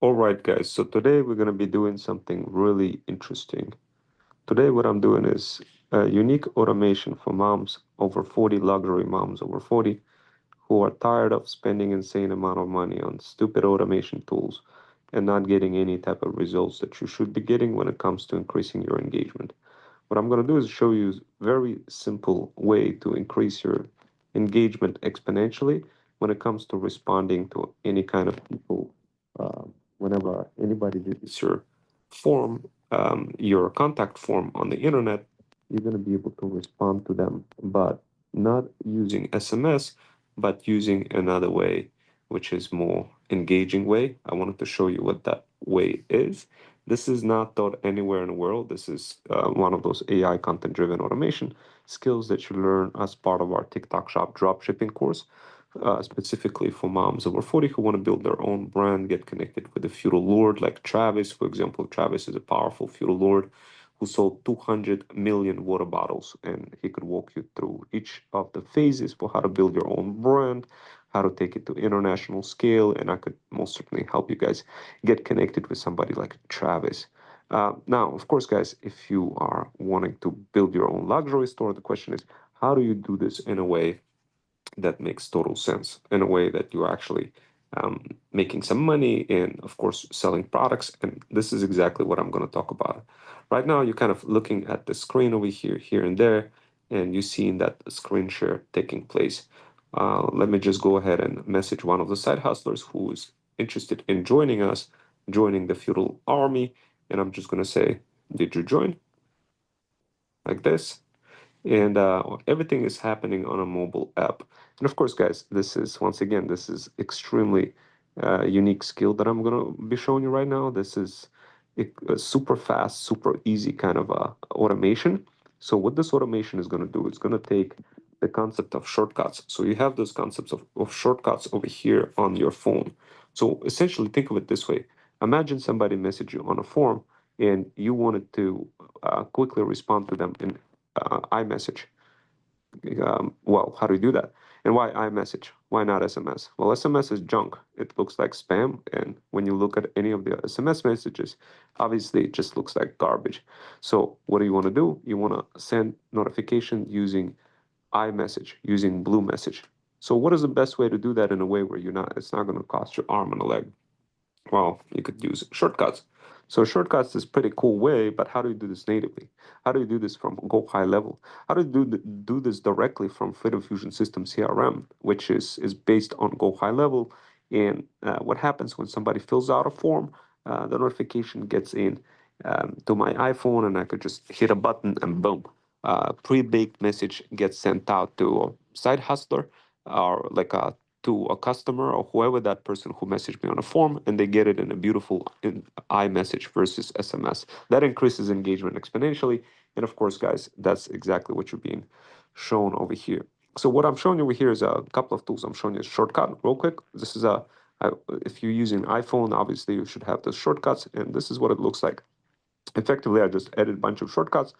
All right, guys. So today we're going to be doing something really interesting. Today, what I'm doing is a unique automation for moms over 40, luxury moms over 40, who are tired of spending insane amount of money on stupid automation tools and not getting any type of results that you should be getting when it comes to increasing your engagement. What I'm going to do is show you a very simple way to increase your engagement exponentially when it comes to responding to any kind of people. Uh, Whenever anybody visits your form, your contact form on the internet, you're going to be able to respond to them, but not using SMS, but using another way, which is more engaging way. I wanted to show you what that way is. This is not taught anywhere in the world. This is one of those AI content driven automation skills that you learn as part of our TikTok shop dropshipping course, specifically for moms over 40 who want to build their own brand, get connected with a feudal lord like Travis. For example, Travis is a powerful feudal lord who sold 200 million water bottles, and he could walk you through each of the phases for how to build your own brand, how to take it to international scale, and I could most certainly help you guys get connected with somebody like Travis. Now, of course, guys, if you are wanting to build your own luxury store, the question is, how do you do this in a way that makes total sense, in a way that you're actually making some money and, of course, selling products? And this is exactly what I'm going to talk about. Right now, you're kind of looking at the screen over here, here and there, and you're seeing that screen share taking place. Let me just go ahead and message one of the side hustlers who is interested in joining us, joining the feudal army. And I'm just going to say, did you join? Like this. And everything is happening on a mobile app. And of course, guys, this is once again, this is extremely unique skill that I'm gonna be showing you right now. This is a super fast, super easy kind of automation. So what this automation is gonna do, it's gonna take the concept of shortcuts. So you have those concepts of shortcuts over here on your phone. So essentially, think of it this way. Imagine somebody messaged you on a form and you wanted to quickly respond to them in iMessage. Well, how do you do that? And why iMessage? Why not SMS? Well, SMS is junk. It looks like spam. And when you look at any of the SMS messages, obviously it just looks like garbage. So, what do you want to do? You want to send notification using iMessage, using Blue Message. So, what is the best way to do that in a way where it's not going to cost your arm and a leg? Well, you could use shortcuts. So shortcuts is pretty cool way, but how do you do this natively? How do you do this from Go High Level? How do you do this directly from Freedom Fusion System CRM, which is based on Go High Level? And what happens when somebody fills out a form? The notification gets in to my iPhone, and I could just hit a button, and boom, pre-baked message gets sent out to a side hustler or like a to a customer or whoever that person who messaged me on a form, and they get it in a beautiful iMessage versus SMS. That increases engagement exponentially. And of course, guys, that's exactly what you're being shown over here. So what I'm showing you over here is a couple of tools. I'm showing you a shortcut real quick. This is if you're using iPhone, obviously you should have the shortcuts, and this is what it looks like. Effectively, I just added a bunch of shortcuts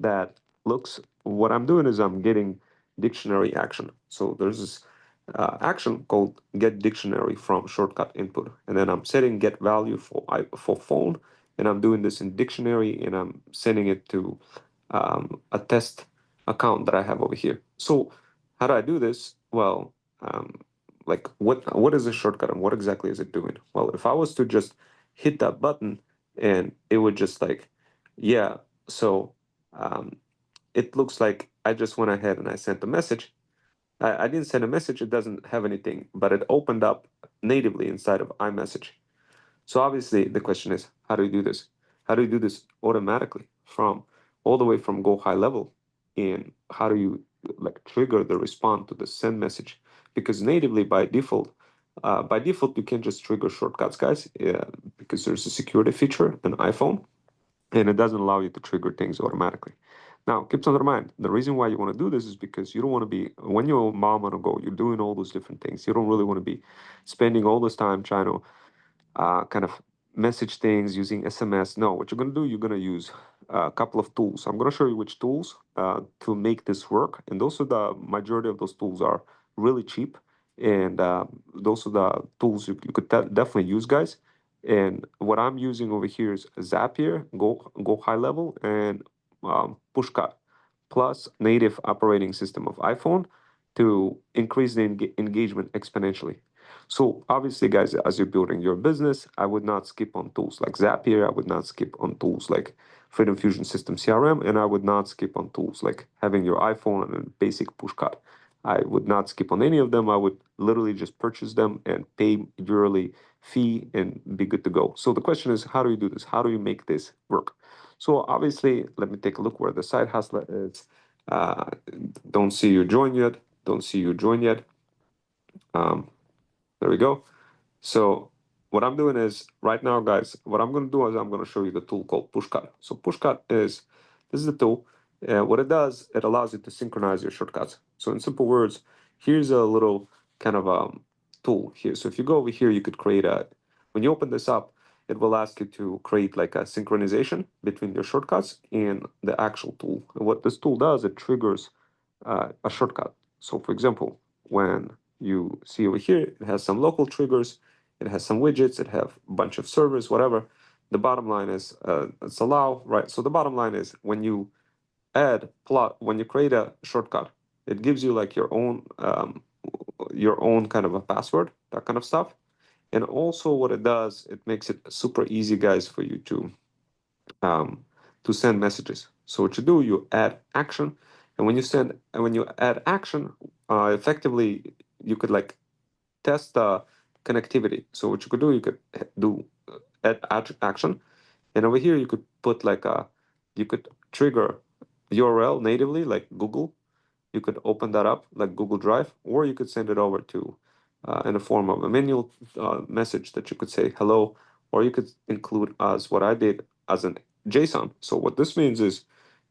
that looks, what I'm doing is I'm getting dictionary action. So there's this action called get dictionary from shortcut input. And then I'm setting get value for phone. And I'm doing this in dictionary and I'm sending it to a test account that I have over here. So how do I do this? Well, like what is a shortcut and what exactly is it doing? Well, if I was to just hit that button and it would just like, yeah, so um, it looks like I just went ahead and I sent a message. I didn't send a message, it doesn't have anything, but it opened up natively inside of iMessage. So obviously the question is, how do you do this? How do you do this automatically from all the way from Go High Level? And how do you like trigger the response to the send message? Because natively by default you can just trigger shortcuts, guys, because there's a security feature in iPhone and it doesn't allow you to trigger things automatically. Now, keep under mind, the reason why you want to do this is because you don't want to be, when you're a mom on a go, you're doing all those different things. You don't really want to be spending all this time trying to kind of message things using SMS. No, what you're going to do, you're going to use a couple of tools. I'm going to show you which tools to make this work. And those are the majority of those tools are really cheap. And those are the tools you could definitely use, guys. And what I'm using over here is Zapier, Go High Level, and Pushcut, plus native operating system of iPhone to increase the engagement exponentially. So obviously, guys, as you're building your business, I would not skip on tools like Zapier. I would not skip on tools like Freedom Fusion System CRM, and I would not skip on tools like having your iPhone and a basic Pushcut. I would not skip on any of them. I would literally just purchase them and pay yearly fee and be good to go. So the question is, how do you do this? How do you make this work? So obviously, let me take a look where the side hustler is. Uh, don't see you join yet. Don't see you join yet. Um, there we go. So what I'm doing is right now, guys, what I'm going to do is I'm going to show you the tool called Pushcut. So Pushcut is, this is the tool. What it does, it allows you to synchronize your shortcuts. So in simple words, here's a little kind of tool here. So if you go over here, you could create when you open this up, it will ask you to create like a synchronization between your shortcuts and the actual tool. And what this tool does, it triggers a shortcut. So for example, when you see over here, it has some local triggers, it has some widgets, it have a bunch of servers, whatever. The bottom line is it's allow, right? So the bottom line is when you when you create a shortcut, it gives you like your own kind of a password, that kind of stuff. And also what it does, it makes it super easy, guys, for you um, to send messages. So what you do, you add action, and when you add action, effectively you could like test the connectivity. So what you could do, you could do add action, and over here you could put like you could trigger URL natively like Google. You could open that up like Google Drive, or you could send it over to in the form of a manual message that you could say hello, or you could include as what I did as an JSON. So what this means is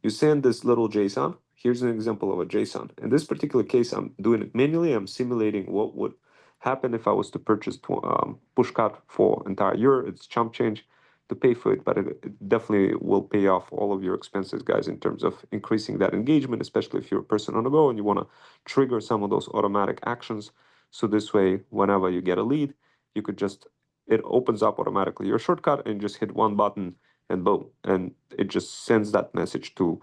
you send this little JSON. Here's an example of a JSON. In this particular case, I'm doing it manually. I'm simulating what would happen if I was to purchase Pushcut for entire year. It's chump change to pay for it, but it definitely will pay off all of your expenses, guys, in terms of increasing that engagement, especially if you're a person on the go and you want to trigger some of those automatic actions. So this way, whenever you get a lead, you could just, it opens up automatically your shortcut and just hit one button and boom, and it just sends that message to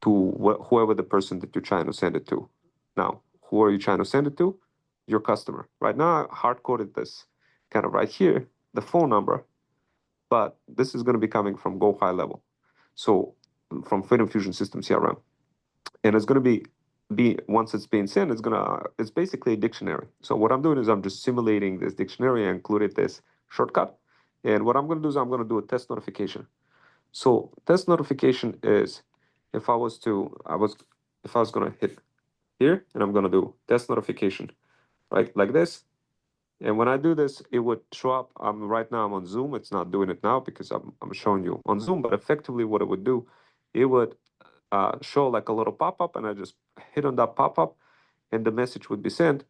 whoever the person that you're trying to send it to. Now, who are you trying to send it to? Your customer. Right now, I hard coded this kind of right here, the phone number, but this is going to be coming from Go High Level. So from Freedom Fusion System CRM. And it's going to be once it's being sent, it's basically a dictionary. So what I'm doing is I'm just simulating this dictionary. I included this shortcut. And what I'm going to do is I'm going to do a test notification. So test notification is if I was to, I was, if I was going to hit here and I'm going to do test notification, right? Like this. And when I do this, it would show up. Right now I'm on Zoom. It's not doing it now because I'm showing you on Zoom. But effectively, what it would do, it would show like a little pop-up, and I just hit on that pop-up, and the message would be sent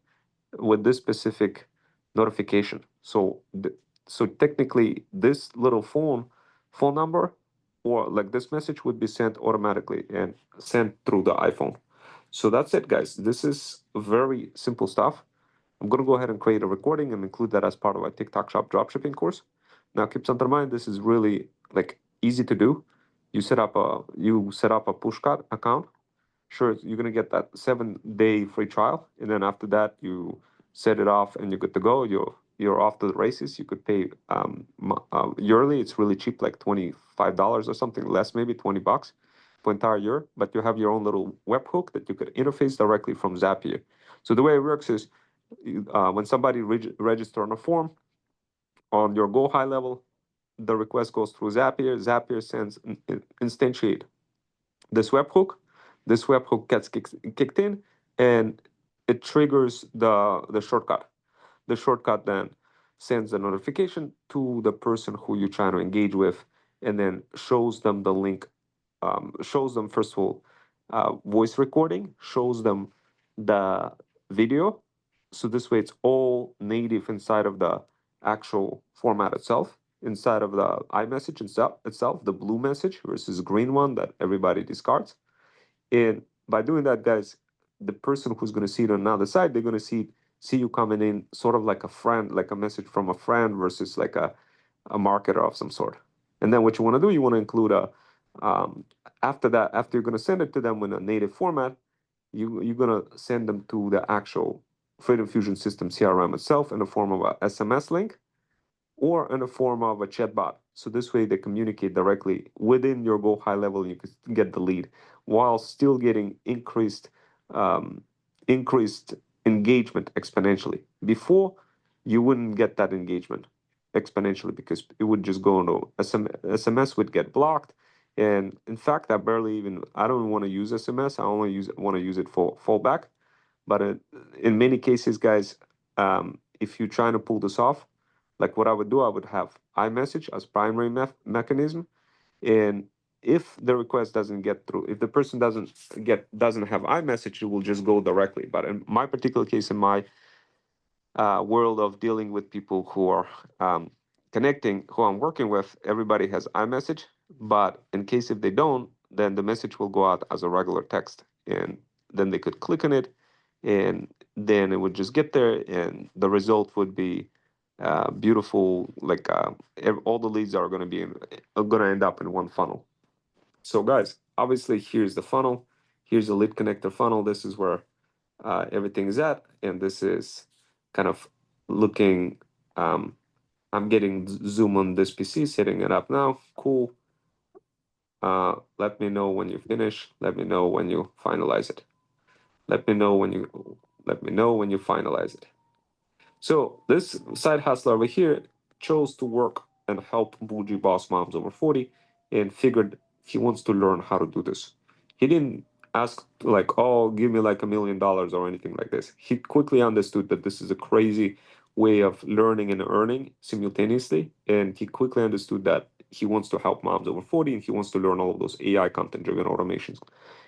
with this specific notification. So technically, this little phone number or like this message would be sent automatically and sent through the iPhone. So that's it, guys. This is very simple stuff. I'm going to go ahead and create a recording and include that as part of our TikTok Shop dropshipping course. Now, keep something in mind, this is really like easy to do. You set up a Pushcut account. Sure, you're going to get that 7-day free trial, and then after that, you set it off and you're good to go. You're off to the races. You could pay yearly. It's really cheap, like $25 or something less, maybe $20 for entire year. But you have your own little webhook that you could interface directly from Zapier. So the way it works is when somebody register on a form on your Go High Level, the request goes through Zapier. Zapier sends instantiate this webhook. This webhook gets kicked in, and it triggers the shortcut. The shortcut then sends a notification to the person who you're trying to engage with, and then shows them the link. Shows them first of all voice recording, shows them the video. So this way, it's all native inside of the actual format itself, inside of the iMessage itself, the blue message versus green one that everybody discards. And by doing that, guys, the person who's going to see it on the other side, they're going to see you coming in sort of like a friend, like a message from a friend versus like a marketer of some sort. And then what you want to do, you want to include a um, after that, after you're going to send it to them in a native format, you're going to send them to the actual Freedom Fusion System CRM itself in the form of a SMS link or in the form of a chatbot. So this way they communicate directly within your Go High level and you can get the lead while still getting um, increased engagement exponentially. Before, you wouldn't get that engagement exponentially because it would just go into SMS would get blocked. And in fact, I don't want to use SMS. I only want to use it for fallback. But in many cases, guys, if you're trying to pull this off, like what I would do, I would have iMessage as primary mechanism, and if the request doesn't get through, if the person doesn't have iMessage, it will just go directly. But in my particular case, in my world of dealing with people who are connecting, who I'm working with, everybody has iMessage. But in case if they don't, then the message will go out as a regular text, and then they could click on it, and then it would just get there, and the result would be beautiful. Like all the leads are going to be going to end up in one funnel. So, guys, obviously, here's the funnel. Here's the lead connector funnel. This is where everything is at, and this is kind of looking. Um, I'm getting zoom on this PC, setting it up now. Cool. Let me know when you finish. Let me know when you finalize it. Let me know when you let me know when you finalize it. So this side hustler over here chose to work and help bougie boss moms over 40 and figured he wants to learn how to do this. He didn't ask like, oh, give me like $1 million or anything like this. He quickly understood that this is a crazy way of learning and earning simultaneously. And he quickly understood that he wants to help moms over 40 and he wants to learn all of those AI content driven automations.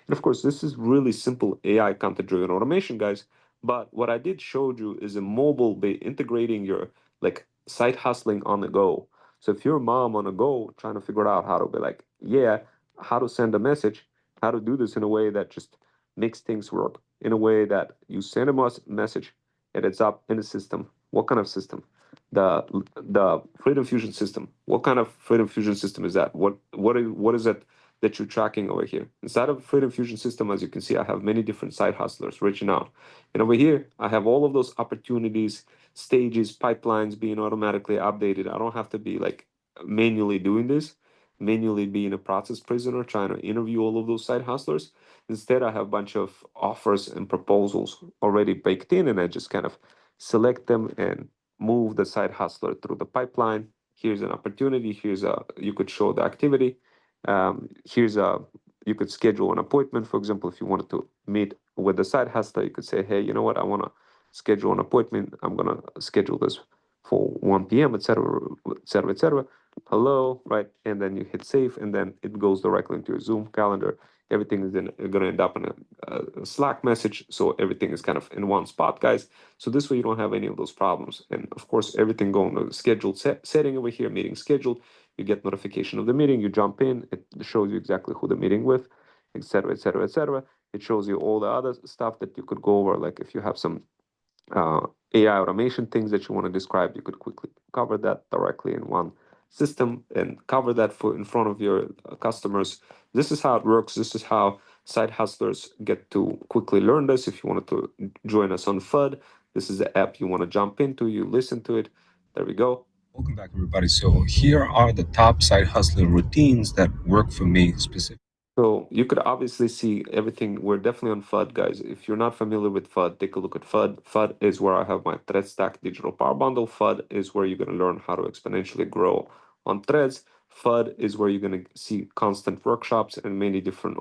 And of course, this is really simple AI content driven automation, guys, but what I did showed you is a mobile integrating your like side hustling on the go. So if you're a mom on the go trying to figure out how to be like, yeah, how to send a message, how to do this in a way that just makes things work, in a way that you send a message and it's up in the system. What kind of system? The Freedom Fusion system. What kind of Freedom Fusion system is that? What is it that you're tracking over here? Inside of Freedom Fusion system, as you can see, I have many different side hustlers reaching out. And over here, I have all of those opportunities, stages, pipelines being automatically updated. I don't have to be like manually doing this, manually being a process prisoner, trying to interview all of those side hustlers. Instead, I have a bunch of offers and proposals already baked in, and I just kind of select them and move the side hustler through the pipeline. Here's an opportunity. You could show the activity. Here's a, you could schedule an appointment. For example, if you wanted to meet with the side hustler, you could say, hey, you know what? I want to schedule an appointment. I'm going to schedule this for 1 p.m., etc., etc., etc. Hello, right? And then you hit save, and then it goes directly into your Zoom calendar. Everything is going to end up in a Slack message. So everything is kind of in one spot, guys. So this way you don't have any of those problems. And of course, everything going to scheduled setting over here, meeting scheduled. You get notification of the meeting, you jump in, it shows you exactly who the meeting with, etc., etc., etc. It shows you all the other stuff that you could go over, like if you have some AI automation things that you want to describe, you could quickly cover that directly in one system and cover that for in front of your customers. This is how it works. This is how side hustlers get to quickly learn this. If you wanted to join us on FUD, this is the app you want to jump into. You listen to it. There we go. Welcome back, everybody. So, here are the top side hustling routines that work for me specifically. So you could obviously see everything. We're definitely on FUD, guys. If you're not familiar with FUD, take a look at FUD. FUD is where I have my Thread Stack Digital Power Bundle. FUD is where you're going to learn how to exponentially grow on threads. FUD is where you're going to see constant workshops and many different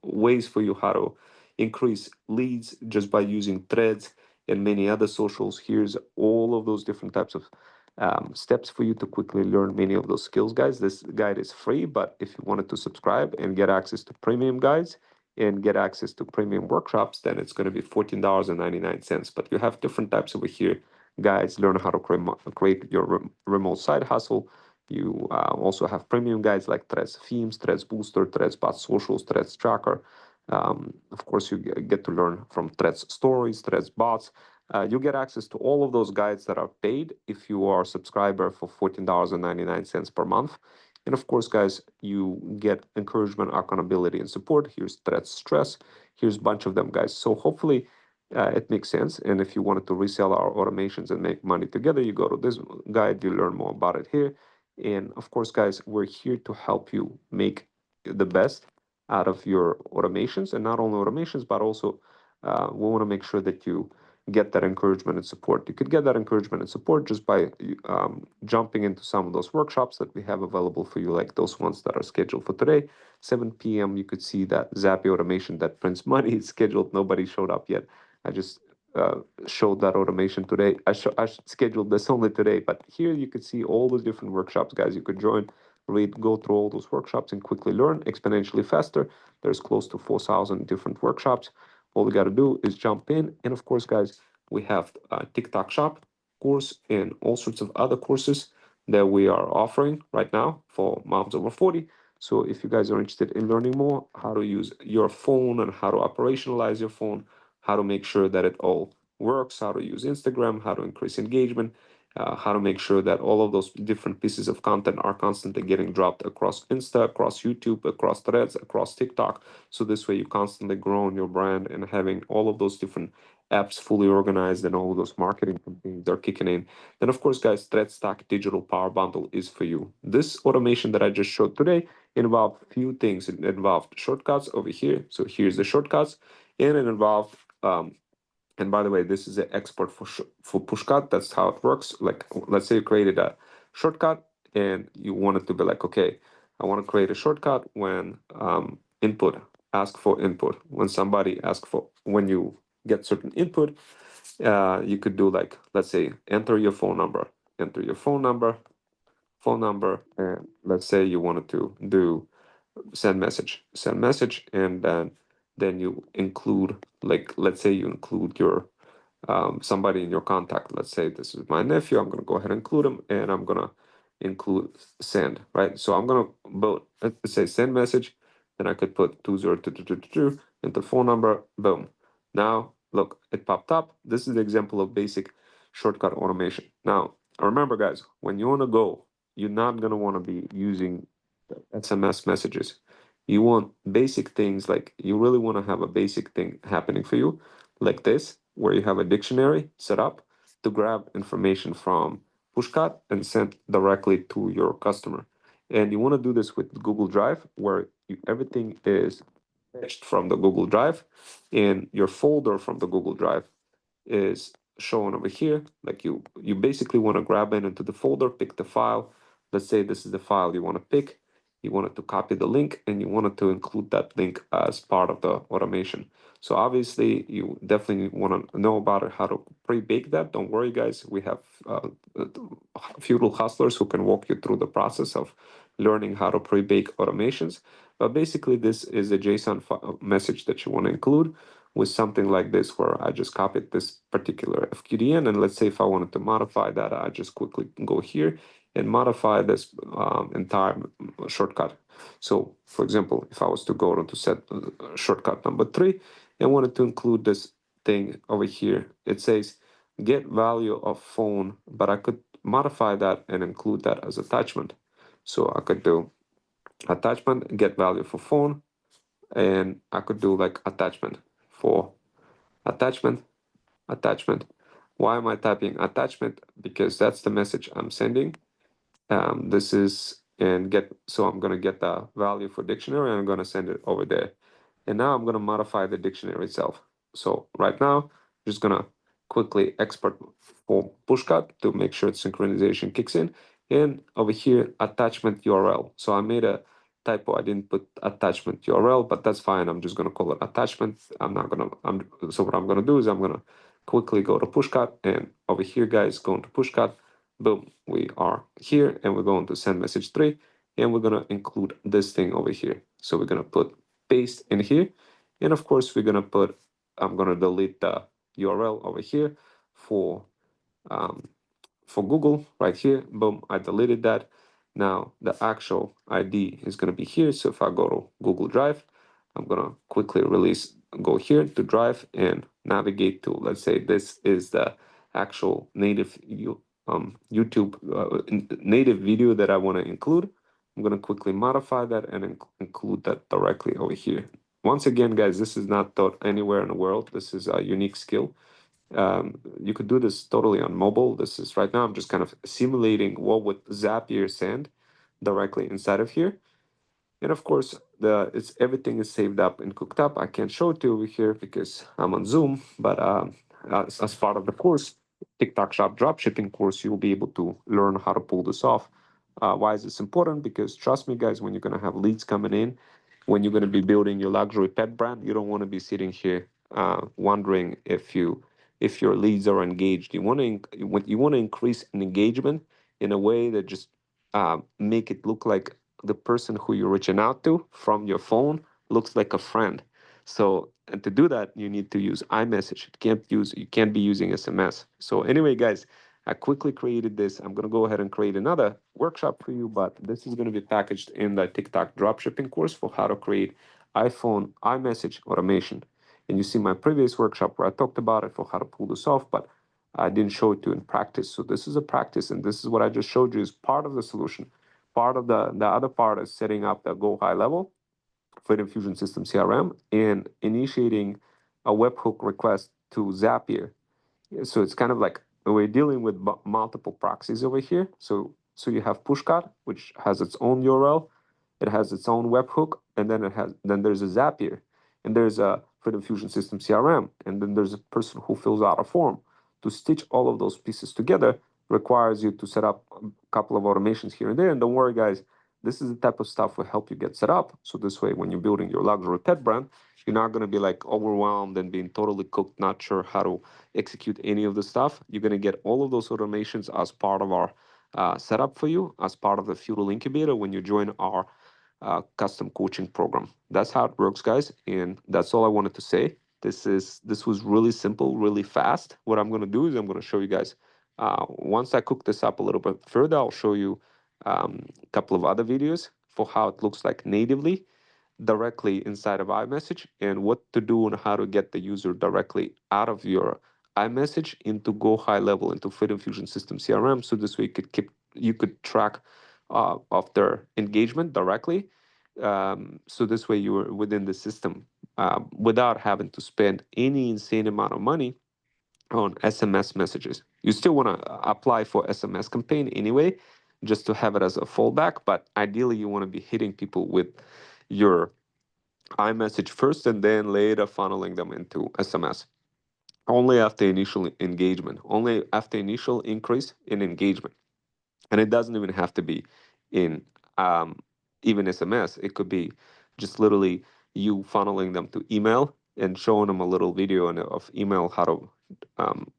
ways for you how to increase leads just by using threads and many other socials. Here's all of those different types of steps for you to quickly learn many of those skills, guys. This guide is free, but if you wanted to subscribe and get access to premium guides and get access to premium workshops, then it's going to be $14.99. But you have different types over here. Guides, learn how to create your remote side hustle. You also have premium guides like Threads Themes, Threads Booster, Threads Bot Socials, Threads Tracker. Of course, you get to learn from Threads Stories, Threads Bots, You get access to all of those guides that are paid if you are a subscriber for $14.99 per month. And of course, guys, you get encouragement, accountability, and support. Here's threats, stress. Here's a bunch of them, guys. So hopefully it makes sense. And if you wanted to resell our automations and make money together, you go to this guide, you learn more about it here. And of course, guys, we're here to help you make the best out of your automations, and not only automations, but also we want to make sure that you get that encouragement and support. You could get that encouragement and support just by jumping into some of those workshops that we have available for you, like those ones that are scheduled for today, 7 p.m. You could see that Zappy automation that prints money is scheduled. Nobody showed up yet. I just showed that automation today. I scheduled this only today, but here you could see all those different workshops, guys. You could join, read, go through all those workshops and quickly learn exponentially faster. There's close to 4,000 different workshops. All we got to do is jump in. And of course, guys, we have a TikTok shop course and all sorts of other courses that we are offering right now for moms over 40. So if you guys are interested in learning more how to use your phone and how to operationalize your phone, how to make sure that it all works, how to use Instagram, how to increase engagement, how to make sure that all of those different pieces of content are constantly getting dropped across Insta, across YouTube, across Threads, across TikTok. So this way you constantly growing your brand and having all of those different apps fully organized and all of those marketing campaigns are kicking in. Then of course, guys, Thread Stack Digital Power Bundle is for you. This automation that I just showed today involved few things. It involved shortcuts over here. So here's the shortcuts, and it involved and by the way, this is an export for pushcut. That's how it works. Like, let's say you created a shortcut and you want it to be like, okay, I want to create a shortcut when input, ask for input. When somebody asks for, when you get certain input, you could do like, let's say, enter your phone number, and let's say you wanted to do send message, and then you include, like, let's say you include your somebody in your contact. Let's say this is my nephew. I'm gonna go ahead and include him, and I'm gonna include send, right? So I'm gonna both, let's say, send message, then I could put 20222 into phone number, boom. Now look, it popped up. This is the example of basic shortcut automation. Now remember, guys, when you want to go, you're not gonna want to be using SMS messages. You want basic things, like you really want to have a basic thing happening for you, like this, where you have a dictionary set up to grab information from Pushcat and send directly to your customer. And you want to do this with Google Drive, where everything is fetched from the Google Drive, and your folder from the Google Drive is shown over here. Like you basically want to grab it into the folder, pick the file. Let's say this is the file you want to pick. You wanted to copy the link and you wanted to include that link as part of the automation. So obviously you definitely want to know about it, how to pre-bake that. Don't worry, guys. We have a few little hustlers who can walk you through the process of learning how to pre-bake automations. But basically this is a JSON message that you want to include with something like this, where I just copied this particular FQDN, and let's say if I wanted to modify that, I just quickly go here and modify this entire shortcut. So for example, if I was to go to set shortcut number 3 and wanted to include this thing over here, it says get value of phone, but I could modify that and include that as attachment. So I could do attachment, get value for phone, and I could do like attachment for attachment, attachment. Why am I typing attachment? Because that's the message I'm sending. This is, and get, so I'm gonna get the value for dictionary and I'm gonna send it over there. And now I'm gonna modify the dictionary itself. So right now, I'm just gonna quickly export for pushcut to make sure synchronization kicks in. And over here, attachment URL. So I made a typo. I didn't put attachment URL, but that's fine. I'm just gonna call it attachment. I'm not gonna, so what I'm gonna do is I'm gonna quickly go to pushcut, and over here, guys, go into pushcut. Boom, we are here, and we're going to send message 3, and we're going to include this thing over here. So we're going to put paste in here, and of course we're going to put, I'm going to delete the URL over here for um, Google right here. Boom, I deleted that. Now the actual ID is going to be here. So if I go to Google Drive, I'm gonna quickly release, go here to drive and navigate to, let's say this is the actual native YouTube native video that I want to include. I'm gonna quickly modify that and include that directly over here. Once again, guys, this is not taught anywhere in the world. This is a unique skill. You could do this totally on mobile. This is right now, I'm just kind of simulating what would Zapier send directly inside of here. And of course, it's everything is saved up and cooked up. I can't show it to you over here because I'm on Zoom, but as part of the course, TikTok Shop dropshipping course, you'll be able to learn how to pull this off. Why is this important? Because trust me, guys, when you're gonna have leads coming in, when you're gonna be building your luxury pet brand, you don't want to be sitting here wondering if your leads are engaged. You want to increase an engagement in a way that just make it look like the person who you're reaching out to from your phone looks like a friend. So, and to do that, you need to use iMessage. You can't be using SMS. So anyway, guys, I quickly created this. I'm gonna go ahead and create another workshop for you, but this is gonna be packaged in the TikTok dropshipping course for how to create iPhone iMessage automation. And you see my previous workshop where I talked about it for how to pull this off, but I didn't show it to you in practice. So this is a practice, and this is what I just showed you is part of the solution. Part of the other part is setting up the go high level for the Fusion System CRM and initiating a webhook request to Zapier. So it's kind of like we're dealing with multiple proxies over here. So you have Pushcart, which has its own URL, it has its own webhook, and then there's a Zapier, and there's a Freedom Fusion System CRM, and then there's a person who fills out a form. To stitch all of those pieces together requires you to set up a couple of automations here and there. And don't worry, guys, this is the type of stuff will help you get set up. So this way, when you're building your luxury pet brand, you're not going to be like overwhelmed and being totally cooked, not sure how to execute any of the stuff. You're going to get all of those automations as part of our setup for you, as part of the Feudal Incubator when you join our custom coaching program. That's how it works, guys. And that's all I wanted to say. This was really simple, really fast. What I'm going to do is I'm going to show you guys. Once I cook this up a little bit further, I'll show you a couple of other videos for how it looks like natively directly inside of iMessage and what to do and how to get the user directly out of your iMessage into Go High Level into Freedom Fusion System CRM. So this way you could track of their engagement directly. So this way you were within the system without having to spend any insane amount of money on SMS messages. You still want to apply for SMS campaign anyway, just to have it as a fallback. But ideally, you want to be hitting people with your iMessage first and then later funneling them into SMS. Only after initial engagement, only after initial increase in engagement. And it doesn't even have to be in um, even SMS. It could be just literally you funneling them to email and showing them a little video of email how to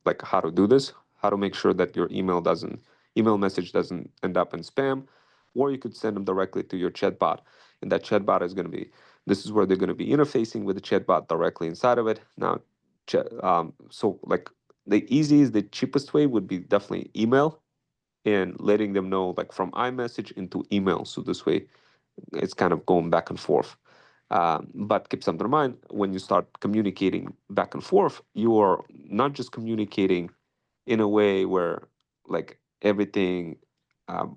like how to do this, how to make sure that your email message doesn't end up in spam, or you could send them directly to your chatbot, and that chatbot is going to be this is where they're going to be interfacing with the chatbot directly inside of it. Now, so like the easiest, the cheapest way would be definitely email and letting them know like from iMessage into email. So this way it's kind of going back and forth. But keep something in mind when you start communicating back and forth, you are not just communicating in a way where like everything,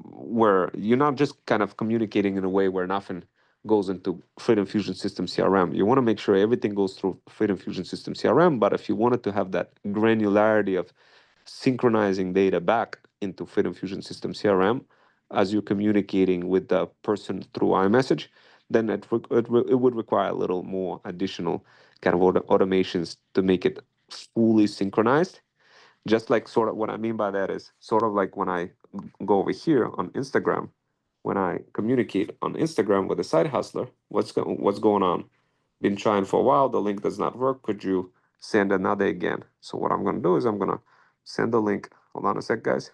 where you're not just kind of communicating in a way where nothing goes into Freedom Fusion System CRM. You want to make sure everything goes through Freedom Fusion System CRM. But if you wanted to have that granularity of synchronizing data back into Freedom Fusion System CRM as you're communicating with the person through iMessage, then it would require a little more additional kind of automations to make it fully synchronized. Just like sort of what I mean by that is sort of like when I go over here on Instagram, when I communicate on Instagram with a side hustler, what's going on? Been trying for a while, the link does not work. Could you send another again? So what I'm gonna do is I'm gonna send the link. Hold on a sec, guys.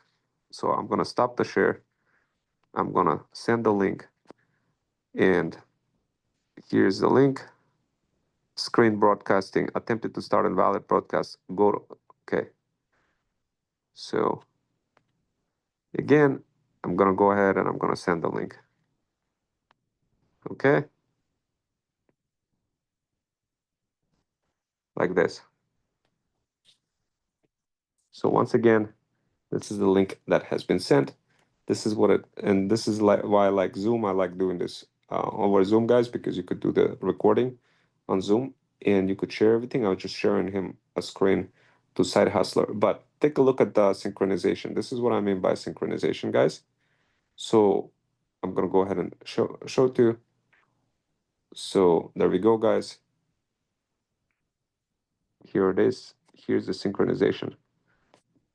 So I'm gonna stop the share. I'm gonna send the link, and here's the link. Screen broadcasting attempted to start invalid broadcast. Go to okay. So again, I'm gonna go ahead and I'm gonna send the link. Okay. like this. So once again, this is the link that has been sent. This is what it, and this is like why I like Zoom. I like doing this over Zoom, guys, because you could do the recording on Zoom and you could share everything. I was just sharing him a screen to Side Hustler. But take a look at the synchronization. This is what I mean by synchronization, guys. So I'm gonna go ahead and show it to you. So there we go, guys. Here it is. Here's the synchronization.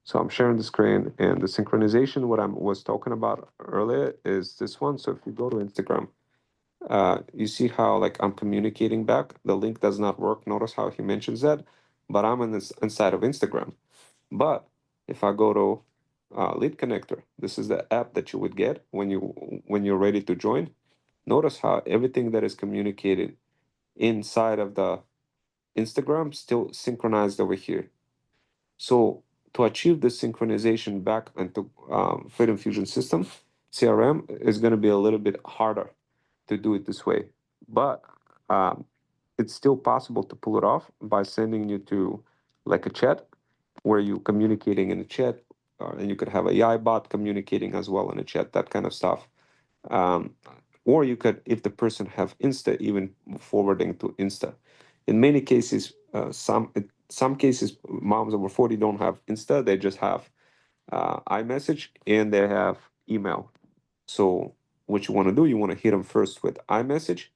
So I'm sharing the screen, and the synchronization, what I was talking about earlier, is this one. So if you go to Instagram, you see how like I'm communicating back. The link does not work. Notice how he mentions that, but I'm in this inside of Instagram. But if I go to Lead Connector, this is the app that you would get when you're ready to join. Notice how everything that is communicated inside of the Instagram still synchronized over here. So to achieve this synchronization back into Freedom Fusion system, CRM is going to be a little bit harder to do it this way. But um, it's still possible to pull it off by sending you to like a chat where you communicating in a chat, and you could have a AI bot communicating as well in a chat, that kind of stuff. Um, or you could, if the person have Insta, even forwarding to Insta. In many cases, some cases, moms over 40 don't have Insta; they just have iMessage and they have email. So what you want to do, you want to hit them first with iMessage.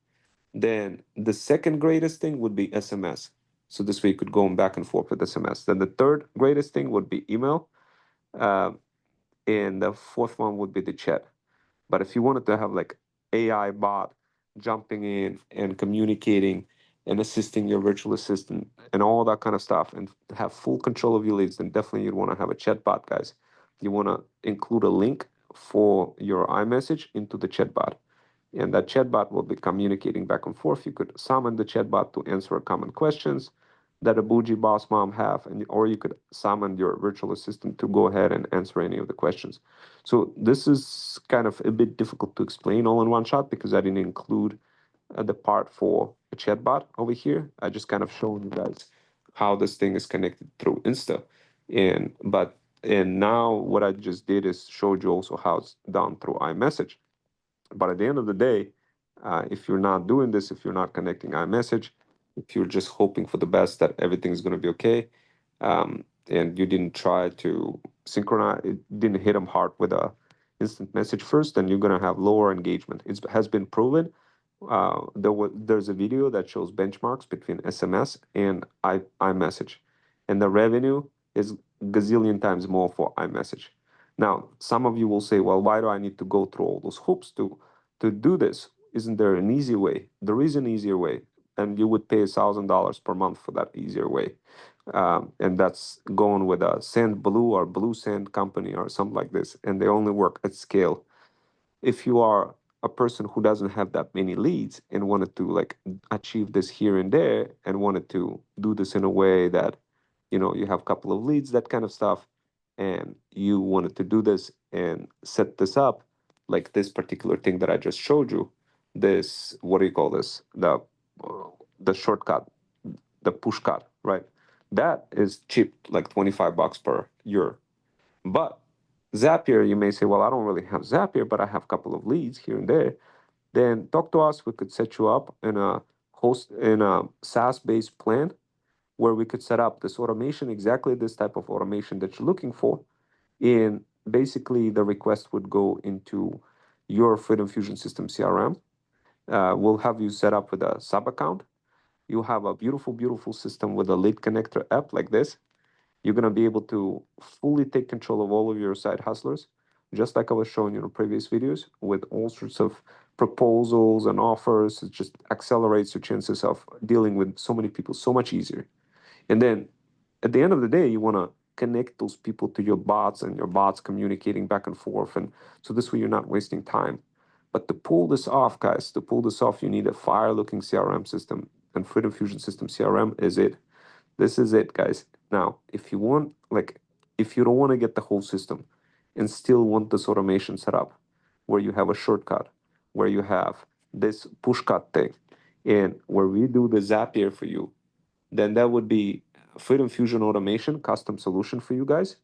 Then the second greatest thing would be SMS. So this way you could go back and forth with SMS. Then the third greatest thing would be email, uh, and the fourth one would be the chat. But if you wanted to have like AI bot jumping in and communicating and assisting your virtual assistant and all that kind of stuff and have full control of your leads, then definitely you'd want to have a chat bot, guys. You want to include a link for your iMessage into the chat bot. And that chatbot will be communicating back and forth. You could summon the chatbot to answer common questions that a bougie boss mom have, and or you could summon your virtual assistant to go ahead and answer any of the questions. So this is kind of a bit difficult to explain all in one shot because I didn't include the part for a chatbot over here. I just kind of showing you guys how this thing is connected through Insta, and now what I just did is showed you also how it's done through iMessage. But at the end of the day, if you're not doing this, if you're not connecting iMessage, if you're just hoping for the best that everything's going to be okay, and you didn't try to synchronize, it didn't hit them hard with a instant message first, then you're going to have lower engagement. It has been proven. There's a video that shows benchmarks between SMS and iMessage, and the revenue is gazillion times more for iMessage. Now, some of you will say, well, why do I need to go through all those hoops to do this? Isn't there an easy way? There is an easier way, and you would pay $1,000 per month for that easier way. And that's going with a Sand Blue or Blue Sand company or something like this, and they only work at scale. If you are a person who doesn't have that many leads and wanted to like achieve this here and there and wanted to do this in a way that you have a couple of leads, that kind of stuff, and you wanted to do this and set this up like this particular thing that I just showed you, this, what do you call this, the shortcut, the push cut, right? That is cheap, like $25 per year. But Zapier, you may say, well, I don't really have Zapier, but I have a couple of leads here and there. Then talk to us. We could set you up in a SaaS-based plan where we could set up this automation, exactly this type of automation that you're looking for. And basically, the request would go into your Freedom Fusion System CRM. We'll have you set up with a sub account. You have a beautiful, beautiful system with a lead connector app like this. You're going to be able to fully take control of all of your side hustlers, just like I was showing you in previous videos, with all sorts of proposals and offers. It just accelerates your chances of dealing with so many people so much easier. And then at the end of the day, you want to connect those people to your bots and your bots communicating back and forth. And so this way you're not wasting time. But to pull this off, guys, to pull this off, you need a fire looking CRM system. And Freedom Fusion System CRM is it. This is it, guys. Now, if you want, like, if you don't want to get the whole system and still want this automation set up where you have a shortcut, where you have this push cut thing, and where we do the Zapier for you, then that would be Freedom Fusion Automation custom solution for you guys,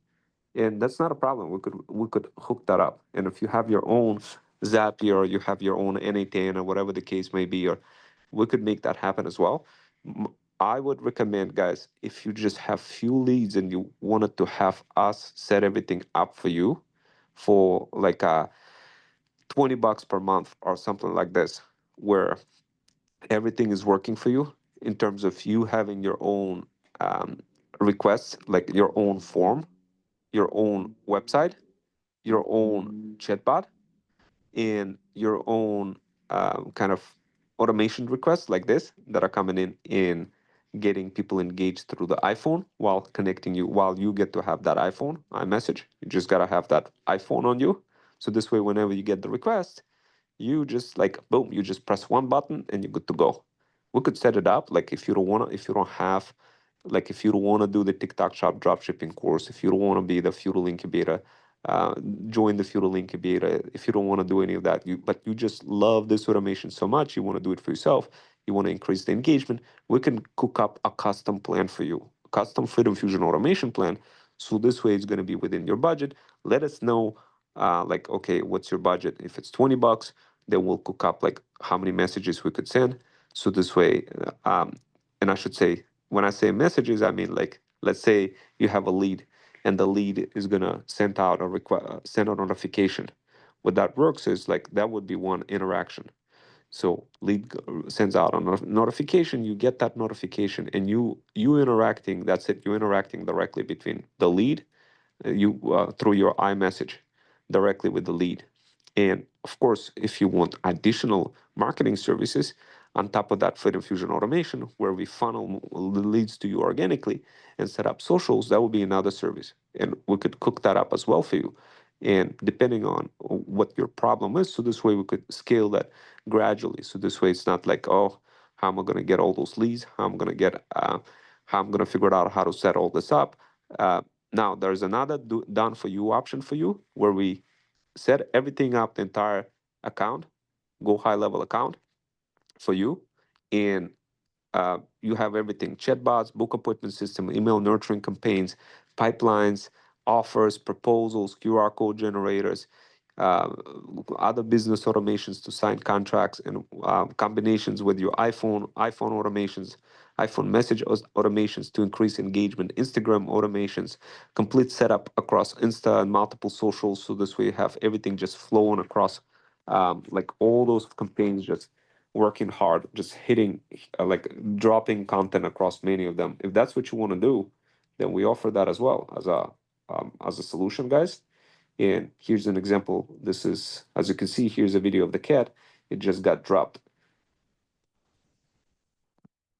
and that's not a problem. We could hook that up. And if you have your own Zapier or you have your own N8N or whatever the case may be, or we could make that happen as well. I would recommend, guys, if you just have few leads and you wanted to have us set everything up for you for like $20 per month or something like this, where everything is working for you in terms of you having your own um, requests, like your own form, your own website, your own chatbot, and your own kind of automation requests like this that are coming in getting people engaged through the iPhone while connecting you, while you get to have that iPhone iMessage. You just gotta have that iPhone on you. So this way, whenever you get the request, you just like boom, you just press one button and you're good to go. We could set it up like if you don't have, like if you don't want to do the TikTok shop dropshipping course, if you don't want to be the feudal incubator, uh, join the feudal incubator. If you don't want to do any of that, but you just love this automation so much, you want to do it for yourself, you want to increase the engagement, we can cook up a custom plan for you, custom Freedom Fusion automation plan. So this way it's going to be within your budget. Let us know like, okay, what's your budget? If it's $20, then we'll cook up like how many messages we could send. So this way, and I should say, when I say messages, I mean like, let's say you have a lead, and the lead is gonna send out a send a notification. What that works is like that would be one interaction. So lead sends out a notification. You get that notification, and you interacting. That's it. You interacting directly between the lead you through your iMessage directly with the lead. And of course, if you want additional marketing services on top of that Freedom Fusion automation, where we funnel the leads to you organically and set up socials, that would be another service. And we could cook that up as well for you. And depending on what your problem is, so this way we could scale that gradually. So this way it's not like, oh, how am I going to get all those leads? How I'm going to figure out how to set all this up? Uh, Now, there's another done for you option for you where we set everything up, the entire account, go high level account for you. And you have everything: chatbots, book appointment system, email nurturing campaigns, pipelines, offers, proposals, QR code generators, uh, other business automations to sign contracts, and combinations with your iPhone automations, iPhone message automations to increase engagement, Instagram automations, complete setup across Insta and multiple socials. So this way you have everything just flowing across, like all those campaigns just working hard, just hitting, like dropping content across many of them. If that's what you want to do, then we offer that as well as a solution, guys. And here's an example. This is, as you can see, here's a video of the cat. It just got dropped.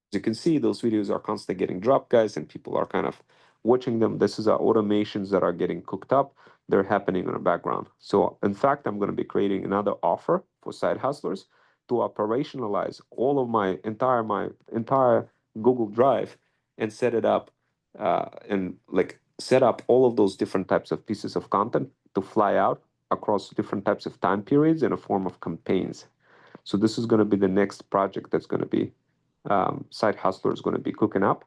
As you can see, those videos are constantly getting dropped, guys, and people are kind of watching them. This is our automations that are getting cooked up. They're happening in the background. So in fact, I'm going to be creating another offer for side hustlers to operationalize all of my entire Google Drive and set it up and like set up all of those different types of pieces of content to fly out across different types of time periods in a form of campaigns. So this is going to be the next project that's going to be side hustler is going to be cooking up.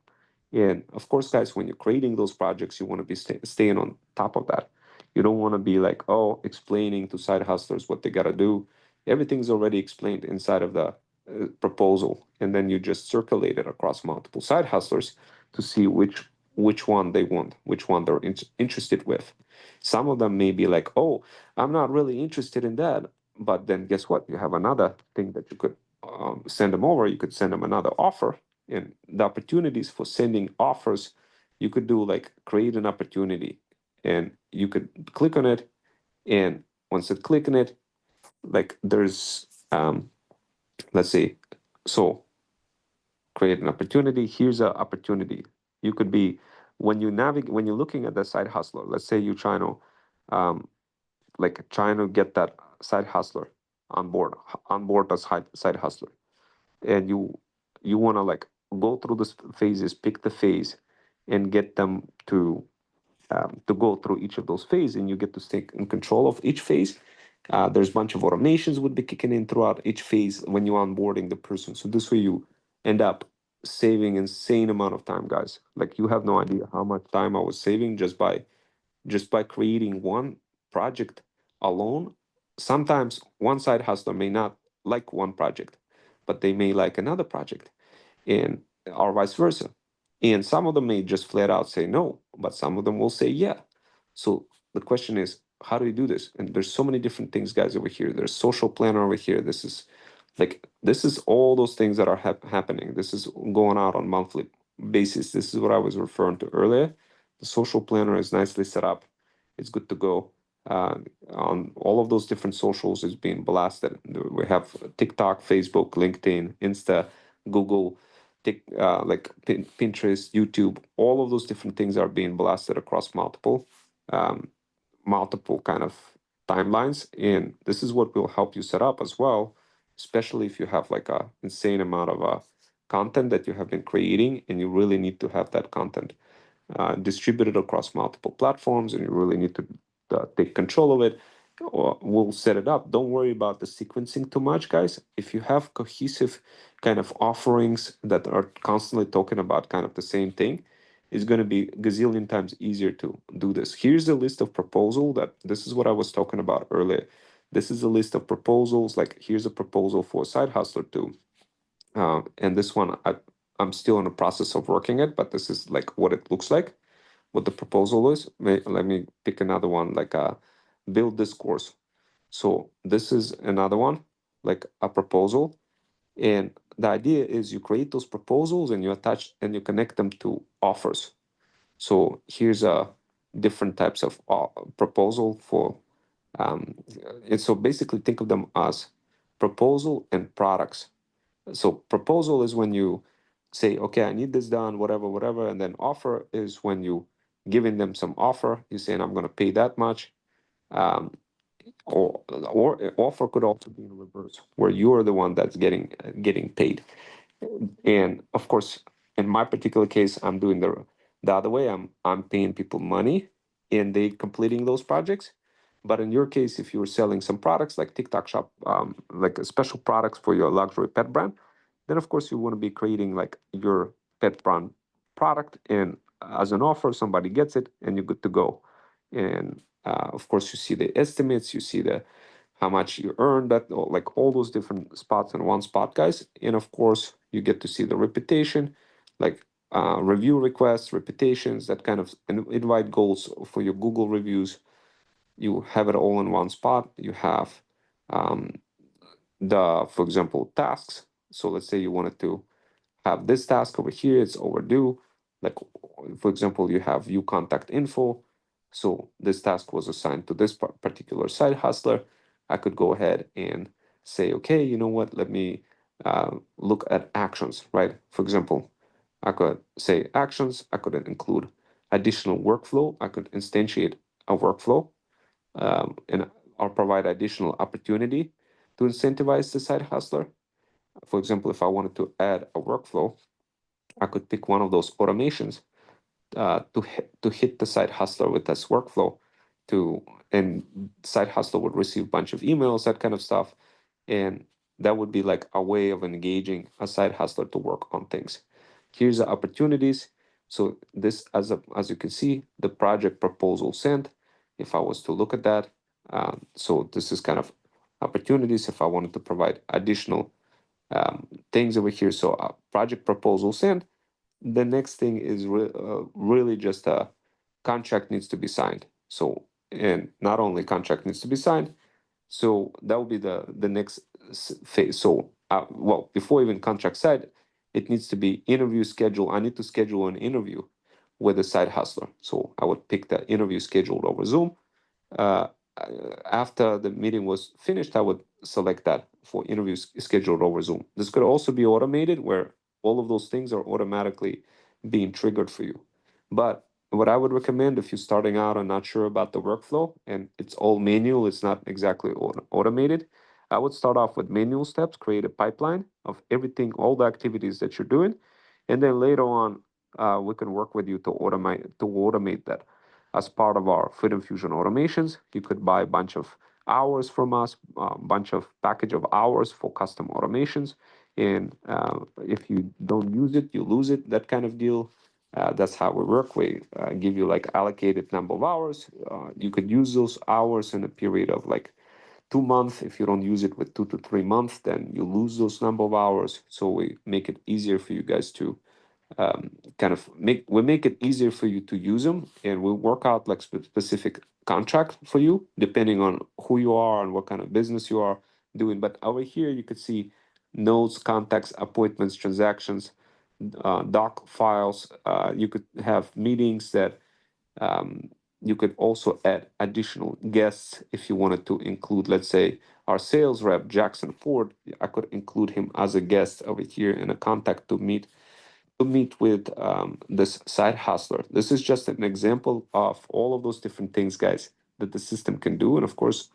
And of course, guys, when you're creating those projects, you want to be staying on top of that. You don't want to be like, oh, explaining to side hustlers what they got to do. Everything's already explained inside of the proposal, and then you just circulate it across multiple side hustlers to see which one they want, which one they're interested with. Some of them may be like, oh, I'm not really interested in that. But then guess what? You have another thing that you could send them over. You could send them another offer. And the opportunities for sending offers, you could do like create an opportunity, and you could click on it. And once you click on it, like there's, let's say, so create an opportunity. Here's an opportunity. You could be, when you navigate, when you're looking at the side hustler, let's say you're um, trying to get that side hustler on board as side hustler, and you want to like go through the phases, pick the phase, and get them to go through each of those phases, and you get to stay in control of each phase. There's a bunch of automations would be kicking in throughout each phase when you're onboarding the person. So this way you end up saving insane amount of time, guys. Like you have no idea how much time I was saving just by creating one project alone. Sometimes one side hustler may not like one project, but they may like another project, and or vice versa. And some of them may just flat out say no, but some of them will say yeah. So the question is, how do you do this? And there's so many different things, guys, over here. There's social planner over here. This is all those things that are happening. This is going out on monthly basis. This is what I was referring to earlier. The social planner is nicely set up. It's good to go. Uh, on all of those different socials is being blasted. We have TikTok, Facebook, LinkedIn, Insta, Google, Pinterest, YouTube. All of those different things are being blasted across um, multiple kind of timelines, and this is what will help you set up as well, especially if you have like a insane amount of content that you have been creating, and you really need to have that content distributed across multiple platforms, and you really need to take control of it. Or we'll set it up. Don't worry about the sequencing too much, guys. If you have cohesive kind of offerings that are constantly talking about kind of the same thing, it's going to be gazillion times easier to do this. Here's a list of proposal that this is what I was talking about earlier. This is a list of proposals. Like here's a proposal for a side hustler too, and this one I'm still in the process of working it, but this is like what it looks like, what the proposal is. Let me pick another one, like build this course. So this is another one, like a proposal. And the idea is you create those proposals and you attach and you connect them to offers. So here's a different types of proposal for, um, and so basically think of them as proposal and products. So proposal is when you say, okay, I need this done, whatever, whatever, and then offer is when you giving them some offer. You're saying I'm going to pay that much, um, or offer could also be in reverse, where you are the one that's getting paid. And of course, in my particular case, I'm doing the other way. I'm paying people money and they completing those projects. But in your case, if you were selling some products like TikTok Shop, like special products for your luxury pet brand, then of course you want to be creating like your pet brand product, and as an offer, somebody gets it, and you're good to go. And of course, you see the estimates, you see the how much you earn, that like all those different spots in one spot, guys. And of course, you get to see the reputation, like review requests, reputations, that kind of invite goals for your Google reviews. You have it all in one spot. You have um, for example, tasks. So let's say you wanted to have this task over here, it's overdue. Like, for example, you have view contact info. So this task was assigned to this particular side hustler. I could go ahead and say, okay, you know what, let me look at actions, right? For example, I could say actions, I could include additional workflow, I could instantiate a workflow, and or provide additional opportunity to incentivize the side hustler. For example, if I wanted to add a workflow, I could pick one of those automations to hit the side hustler with this workflow, to and side hustler would receive a bunch of emails, that kind of stuff, and that would be like a way of engaging a side hustler to work on things. Here's the opportunities. So this, as you can see, the project proposal sent. If I was to look at that, so this is kind of opportunities. If I wanted to provide additional things over here, so project proposal sent, the next thing is really just a contract needs to be signed. So, and not only contract needs to be signed, so that will be the next phase. So, well, before even contract signed, it needs to be interview schedule. I need to schedule an interview with a side hustler. So I would pick the interview scheduled over Zoom. uh, After the meeting was finished, I would select that for interviews scheduled over Zoom. This could also be automated where all of those things are automatically being triggered for you. But what I would recommend if you're starting out and not sure about the workflow and it's all manual, it's not exactly automated, I would start off with manual steps, create a pipeline of everything, all the activities that you're doing, and then later on, we can work with you to automate that as part of our Freedom Fusion automations. You could buy a bunch of hours from us, a bunch of package of hours for custom automations, And if you don't use it, you lose it, that kind of deal. That's how we work. We give you like allocated number of hours. You could use those hours in a period of like 2 months. If you don't use it with 2 to 3 months, then you lose those number of hours. So we make it easier for you guys to kind of make it easier for you to use them, and we work out like specific contract for you depending on who you are and what kind of business you are doing. But over here you could see notes, contacts, appointments, transactions, doc files. You could have meetings that you could also add additional guests if you wanted to include, let's say, our sales rep Jackson Ford. I could include him as a guest over here in a contact to meet with this side hustler. This is just an example of all of those different things, guys, that the system can do. And of course,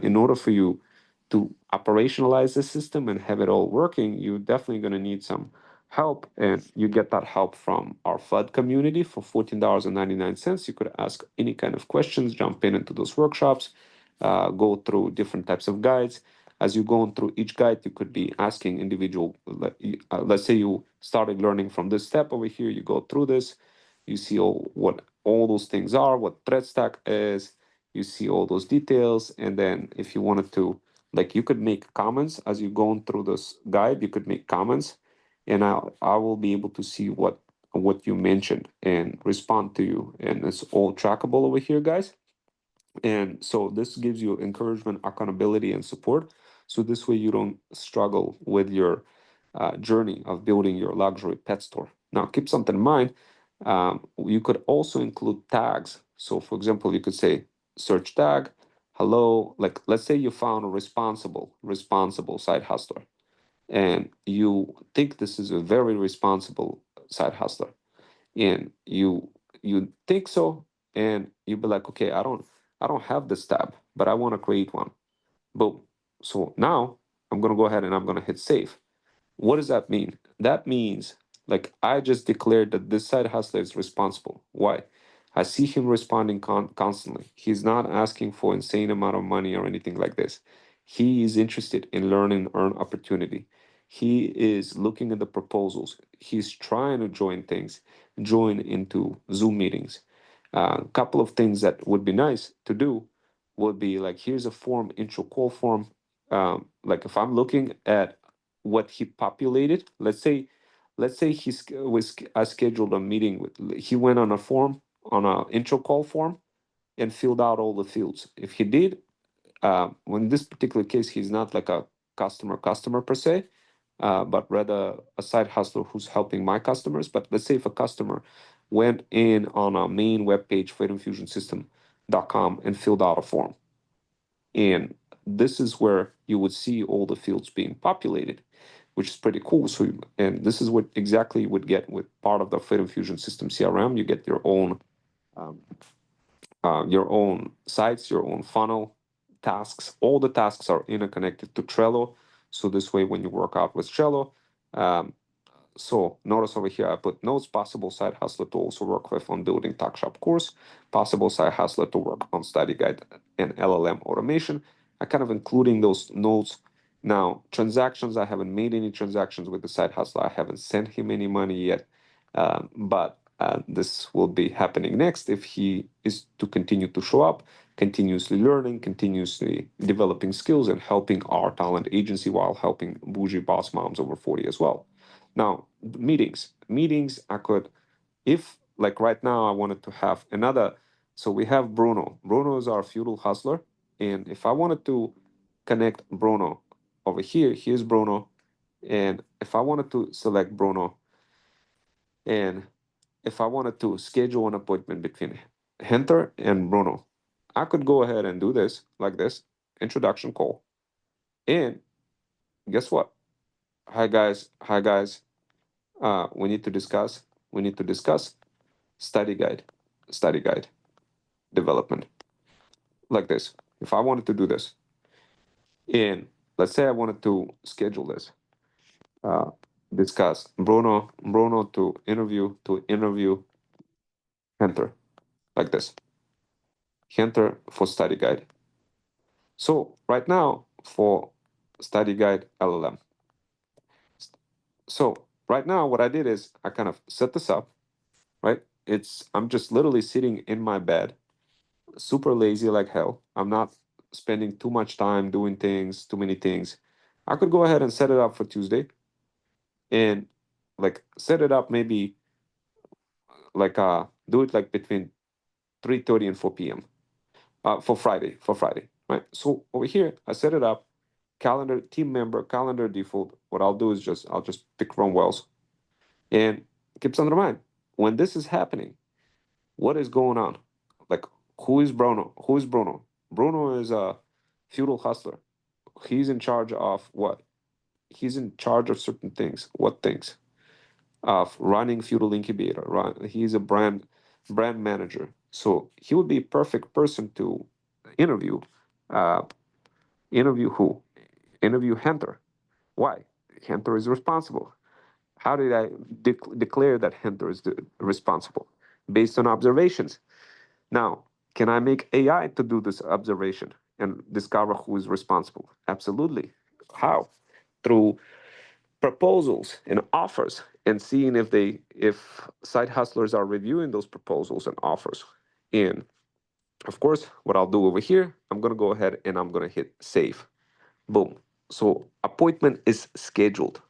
in order for you to operationalize the system and have it all working, you're definitely going to need some help. And you get that help from our FUD community for $14.99. You could ask any kind of questions, jump in into those workshops, go through different types of guides. As you go through each guide, you could be asking individual, let's say you started learning from this step over here, you go through this, you see what all those things are, what threat stack is, you see all those details. And then if you wanted to, like, you could make comments as you're going through this guide, you could make comments, and I will be able to see what you mentioned and respond to you. And it's all trackable over here, guys. And so this gives you encouragement, accountability, and support. So this way you don't struggle with your journey of building your luxury pet store. Now, keep something in mind. You could also include tags. So, for example, you could say search tag, hello. Like, let's say you found a responsible side hustler, and you think this is a very responsible side hustler, and you think so, and you be like, okay, I don't have this tab, but I want to create one. Boom. So now I'm gonna go ahead and I'm gonna hit save. What does that mean? That means, like, I just declared that this side hustler is responsible. Why? I see him responding constantly. He's not asking for insane amount of money or anything like this. He is interested in learning, earn opportunity. He is looking at the proposals. He's trying to join things, join into Zoom meetings. A couple of things that would be nice to do would be like, here's a form, intro call form. Like, if I'm looking at what he populated, let's say I scheduled a meeting with, he went on a form, on a intro call form, and filled out all the fields. If he did, in this particular case, he's not like a customer per se, but rather a side hustler who's helping my customers. But let's say if a customer went in on our main webpage, freedomfusionsystem.com, and filled out a form, and this is where you would see all the fields being populated, which is pretty cool. So, and this is what exactly you would get with part of the Freedom Fusion System CRM. You get um, your own sites, your own funnel, tasks. All the tasks are interconnected to Trello. So this way, when you work out with Trello, um, so notice over here, I put notes, possible side hustler to also work with on building talk shop course, possible side hustler to work on study guide and LLM automation. I kind of including those notes. Now, transactions, I haven't made any transactions with the side hustler. I haven't sent him any money yet. But this will be happening next if he is to continue to show up, continuously learning, continuously developing skills, and helping our talent agency while helping bougie boss moms over 40 as well. Now, meetings, I could, if like right now, I wanted to have another. So we have Bruno. Bruno is our feudal hustler. And if I wanted to connect Bruno over here, here's Bruno. And if I wanted to select Bruno, and if I wanted to schedule an appointment between Hunter and Bruno, I could go ahead and do this like this introduction call. And guess what? Hi guys, hi guys. We need to discuss. We need to discuss study guide, study guide development like this. If I wanted to do this, and let's say I wanted to schedule this, uh, discuss Bruno to interview Hunter like this, Hunter for study guide. So right now for study guide LLM, So right now, what I did is I kind of set this up, right? I'm just literally sitting in my bed, super lazy like hell. I'm not spending too much time doing things, too many things. I could go ahead and set it up for Tuesday and like set it up maybe like do it like between 3:30 and 4 p.m. For Friday, right? So over here, I set it up, calendar, team member, calendar default. What I'll do is I'll just pick Ron Wells and keep something in mind. When this is happening, what is going on? Like, who is Bruno? Who is Bruno? Bruno is a feudal hustler. He's in charge of what? He's in charge of certain things. What things? Of running feudal incubator. Right? He's a brand manager. So he would be a perfect person to interview. Uh, interview who? Interview Hunter. Why? Hunter is responsible. How did I declare that Hunter is responsible? Based on observations. Now, can I make AI to do this observation and discover who is responsible? Absolutely. How? Through proposals and offers and seeing if side hustlers are reviewing those proposals and offers. And of course, what I'll do over here, I'm gonna go ahead and I'm gonna hit save. Boom. So appointment is scheduled.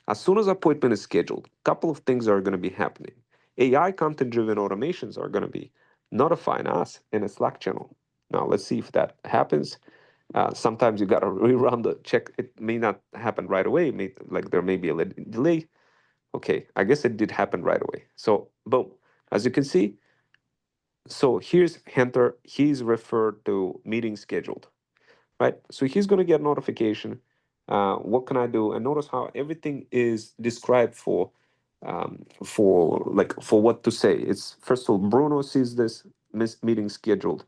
As soon as appointment is scheduled, a couple of things are going to be happening. AI content driven automations are going to be notifying us in a Slack channel. Now, let's see if that happens. Sometimes you got to rerun the check. It may not happen right away. Like there may be a little delay. Okay, I guess it did happen right away. So, boom. As you can see, so here's Hunter. He's referred to meeting scheduled, right? So he's going to get notification. What can I do? And notice how everything is described for what to say. It's first of all, Bruno sees this meeting scheduled,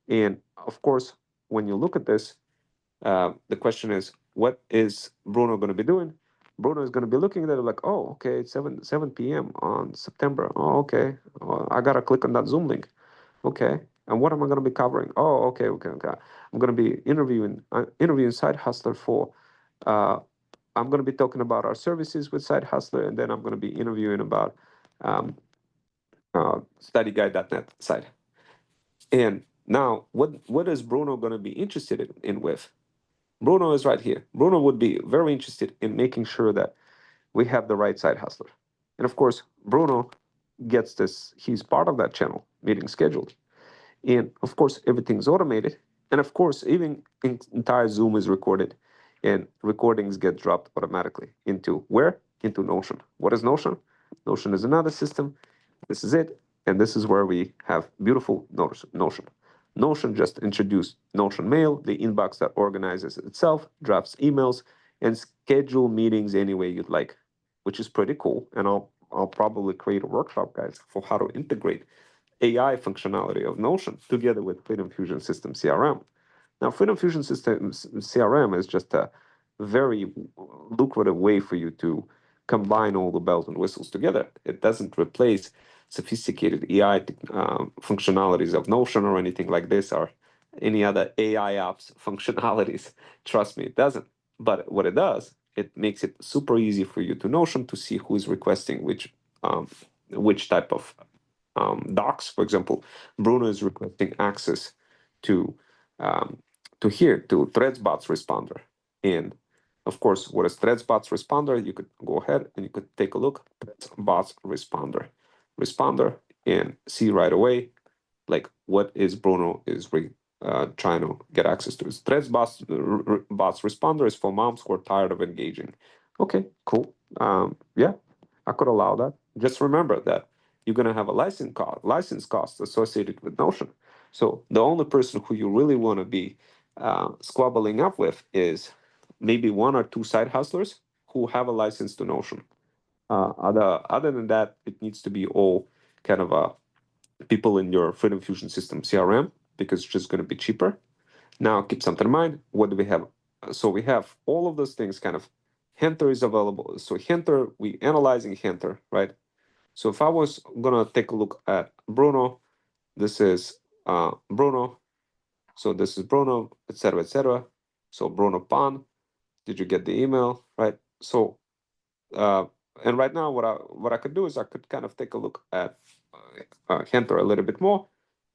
and of course, when you look at this, the question is, what is Bruno going to be doing? Bruno is going to be looking at it like, oh, okay, it's 7 p.m. on September. Oh, okay, I gotta click on that Zoom link. Okay. And what am I going to be covering? Oh, okay. I'm going to be interviewing Side Hustler for. Uh, I'm going to be talking about our services with Side Hustler, and then I'm going to be interviewing about um, StudyGuide.net side. And now, what is Bruno going to be interested in with? Bruno is right here. Bruno would be very interested in making sure that we have the right Side Hustler, and of course, Bruno gets this. He's part of that channel meeting scheduled. And of course, everything's automated. And of course, even entire Zoom is recorded and recordings get dropped automatically into where? Into Notion. What is Notion? Notion is another system. This is it. And this is where we have beautiful Notion. Notion just introduced Notion Mail, the inbox that organizes itself, drafts emails, and schedule meetings any way you'd like, which is pretty cool. And I'll probably create a workshop, guys, for how to integrate AI functionality of Notion together with Freedom Fusion System CRM. Now, Freedom Fusion System CRM is just a very lucrative way for you to combine all the bells and whistles together. It doesn't replace sophisticated AI functionalities of Notion or anything like this or any other AI apps functionalities. Trust me, it doesn't. But what it does, it makes it super easy for you to Notion to see who is requesting which type of docs. For example, Bruno is requesting access to um, to ThreadsBot's responder. And of course, what is ThreadsBot's responder? You could go ahead and you could take a look. ThreadsBot's responder, and see right away like what is Bruno is trying to get access to. Bots responder is for moms who are tired of engaging. Okay, cool. Yeah, I could allow that. Just remember that you're gonna have a license cost associated with Notion. So the only person who you really want to be squabbling up with is maybe one or two side hustlers who have a license to Notion. Other than that, it needs to be all kind of people in your Freedom Fusion System CRM because it's just going to be cheaper. Now, keep something in mind. What do we have? So we have all of those things kind of. Hunter is available. So Hunter, we analyzing Hunter, right? So if I was gonna take a look at Bruno, this is Bruno. So this is Bruno, etc., etc. So Bruno Pan, did you get the email, right? So uh, and right now, what I could do is I could kind of take a look at Hunter a little bit more,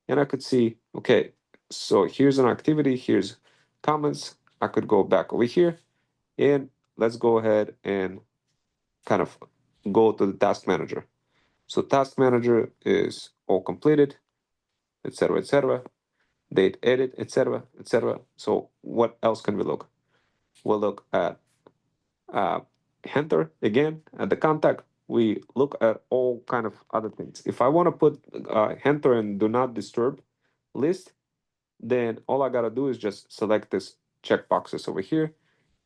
and I could see, okay, so here's an activity, here's comments. I could go back over here, and let's go ahead and kind of go to the task manager. So task manager is all completed, etc., etc. Date edit, etc., etc. So what else can we look? We'll look at uh, Enter again at the contact. We look at all kind of other things. If I want to put Enter and do not disturb list, then all I gotta do is just select this check boxes over here,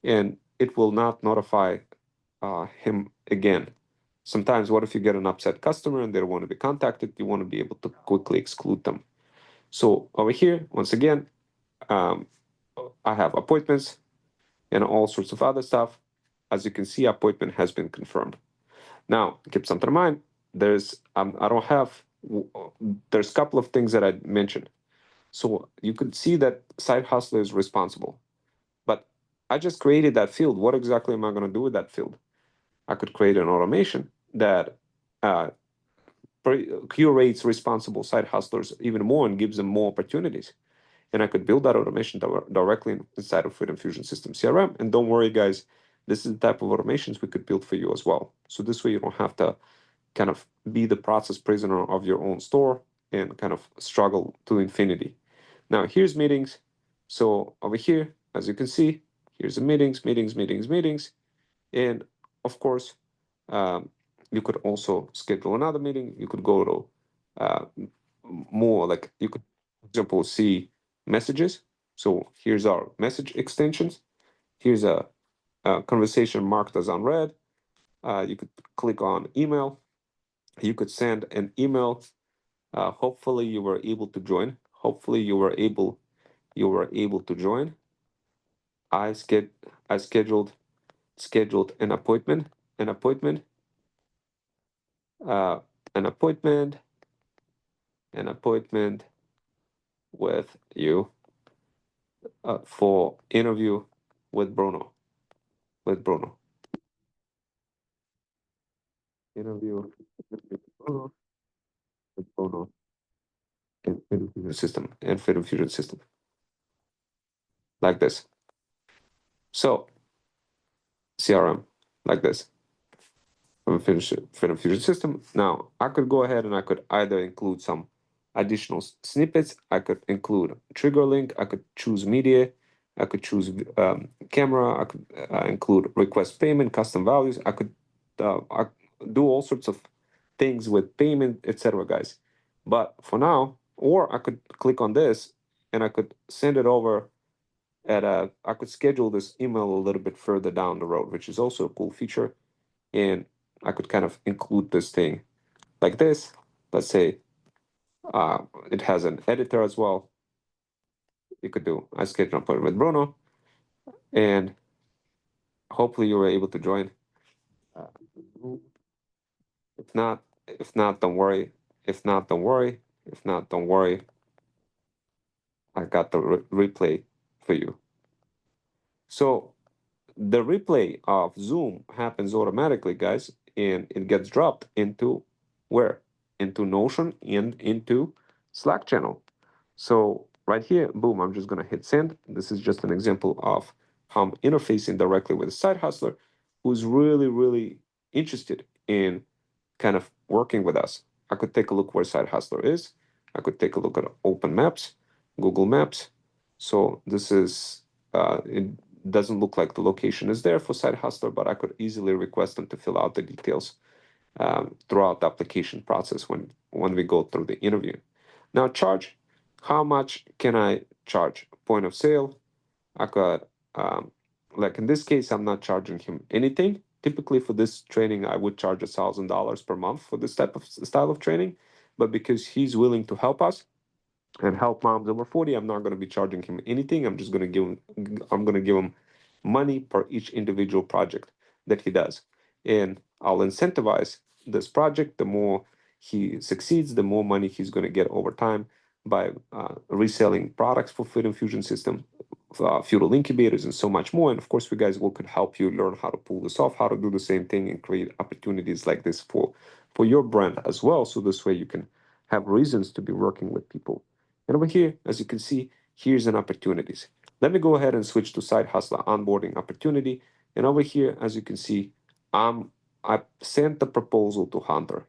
and it will not notify him again. Sometimes, what if you get an upset customer and they don't want to be contacted? You want to be able to quickly exclude them. So over here, once again, um, I have appointments and all sorts of other stuff. As you can see, appointment has been confirmed. Now, keep something in mind. I don't have. There's a couple of things that I mentioned. So you could see that side hustler is responsible, but I just created that field. What exactly am I going to do with that field? I could create an automation that uh, curates responsible side hustlers even more and gives them more opportunities. And I could build that automation directly inside of Freedom Fusion System CRM. And don't worry, guys, this is the type of automations we could build for you as well. So this way you don't have to kind of be the process prisoner of your own store and kind of struggle to infinity. Now here's meetings. So over here, as you can see, here's the meetings, meetings, meetings, meetings. And of course, um, you could also schedule another meeting. You could go to more like you could, for example, see messages. So here's our message extensions. Here's a conversation marked as unread. You could click on email. You could send an email. Hopefully, you were able to join. Hopefully, you were able to join. I sched I scheduled an appointment, uh, an appointment, an appointment with you for interview with Bruno. With Bruno. Interview with Bruno. With Bruno. In Freedom Fusion system and Freedom Fusion system like this. So CRM like this. From a Freedom Fusion system. Now I could go ahead and I could either include some additional snippets. I could include trigger link. I could choose media. I could choose camera. I could include request payment, custom values. I do all sorts of things with payment, etc., guys. But for now, or I could click on this and I could send it over I could schedule this email a little bit further down the road, which is also a cool feature. And I could kind of include this thing like this. Let's say it has an editor as well. You could do I schedule an appointment with Bruno, and hopefully you were able to join. Uh, if not, don't worry. If not, don't worry. If not, don't worry. I got the replay for you. So the replay of Zoom happens automatically, guys, and it gets dropped into where? Into Notion and into Slack channel. So right here, boom, I'm just gonna hit send. This is just an example of how I'm interfacing directly with a side hustler who's really, really interested in kind of working with us. I could take a look where Side Hustler is. I could take a look at Open Maps, Google Maps. So this is, it doesn't look like the location is there for Side Hustler, but I could easily request them to fill out the details throughout the application process when we go through the interview. Now, charge. How much can I charge? Point of sale, I could, um, like in this case, I'm not charging him anything. Typically, for this training, I would charge $1,000 per month for this type of style of training. But because he's willing to help us and help moms over 40, I'm not going to be charging him anything. I'm going to give him money per each individual project that he does. And I'll incentivize this project. The more he succeeds, the more money he's going to get over time by reselling products for Freedom Fusion System, feudal incubators, and so much more. And of course, we guys will could help you learn how to pull this off, how to do the same thing, and create opportunities like this for your brand as well. So this way, you can have reasons to be working with people. And over here, as you can see, here's an opportunities. Let me go ahead and switch to side hustler onboarding opportunity. And over here, as you can see, I sent the proposal to Hunter.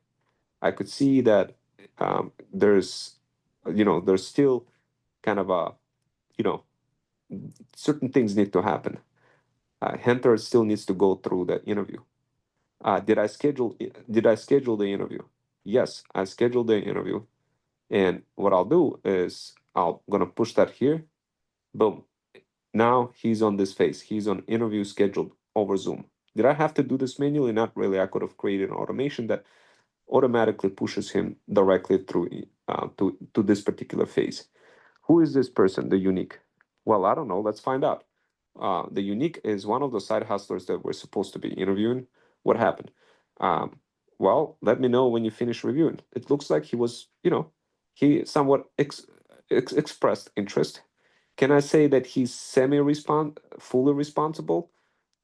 I could see that there's, there's still kind of a, you know, certain things need to happen. Hunter still needs to go through the interview. Did I schedule the interview? Yes, I scheduled the interview. And what I'll do is I'll gonna push that here. Boom. Now he's on this phase. He's on interview scheduled over Zoom. Did I have to do this manually? Not really. I could have created an automation that automatically pushes him directly through to this particular phase. Who is this person, the unique? Well, I don't know. Let's find out. The unique is one of the side hustlers that we're supposed to be interviewing. What happened? Um, well, let me know when you finish reviewing. It looks like he was, he somewhat expressed interest. Can I say that he's fully responsible,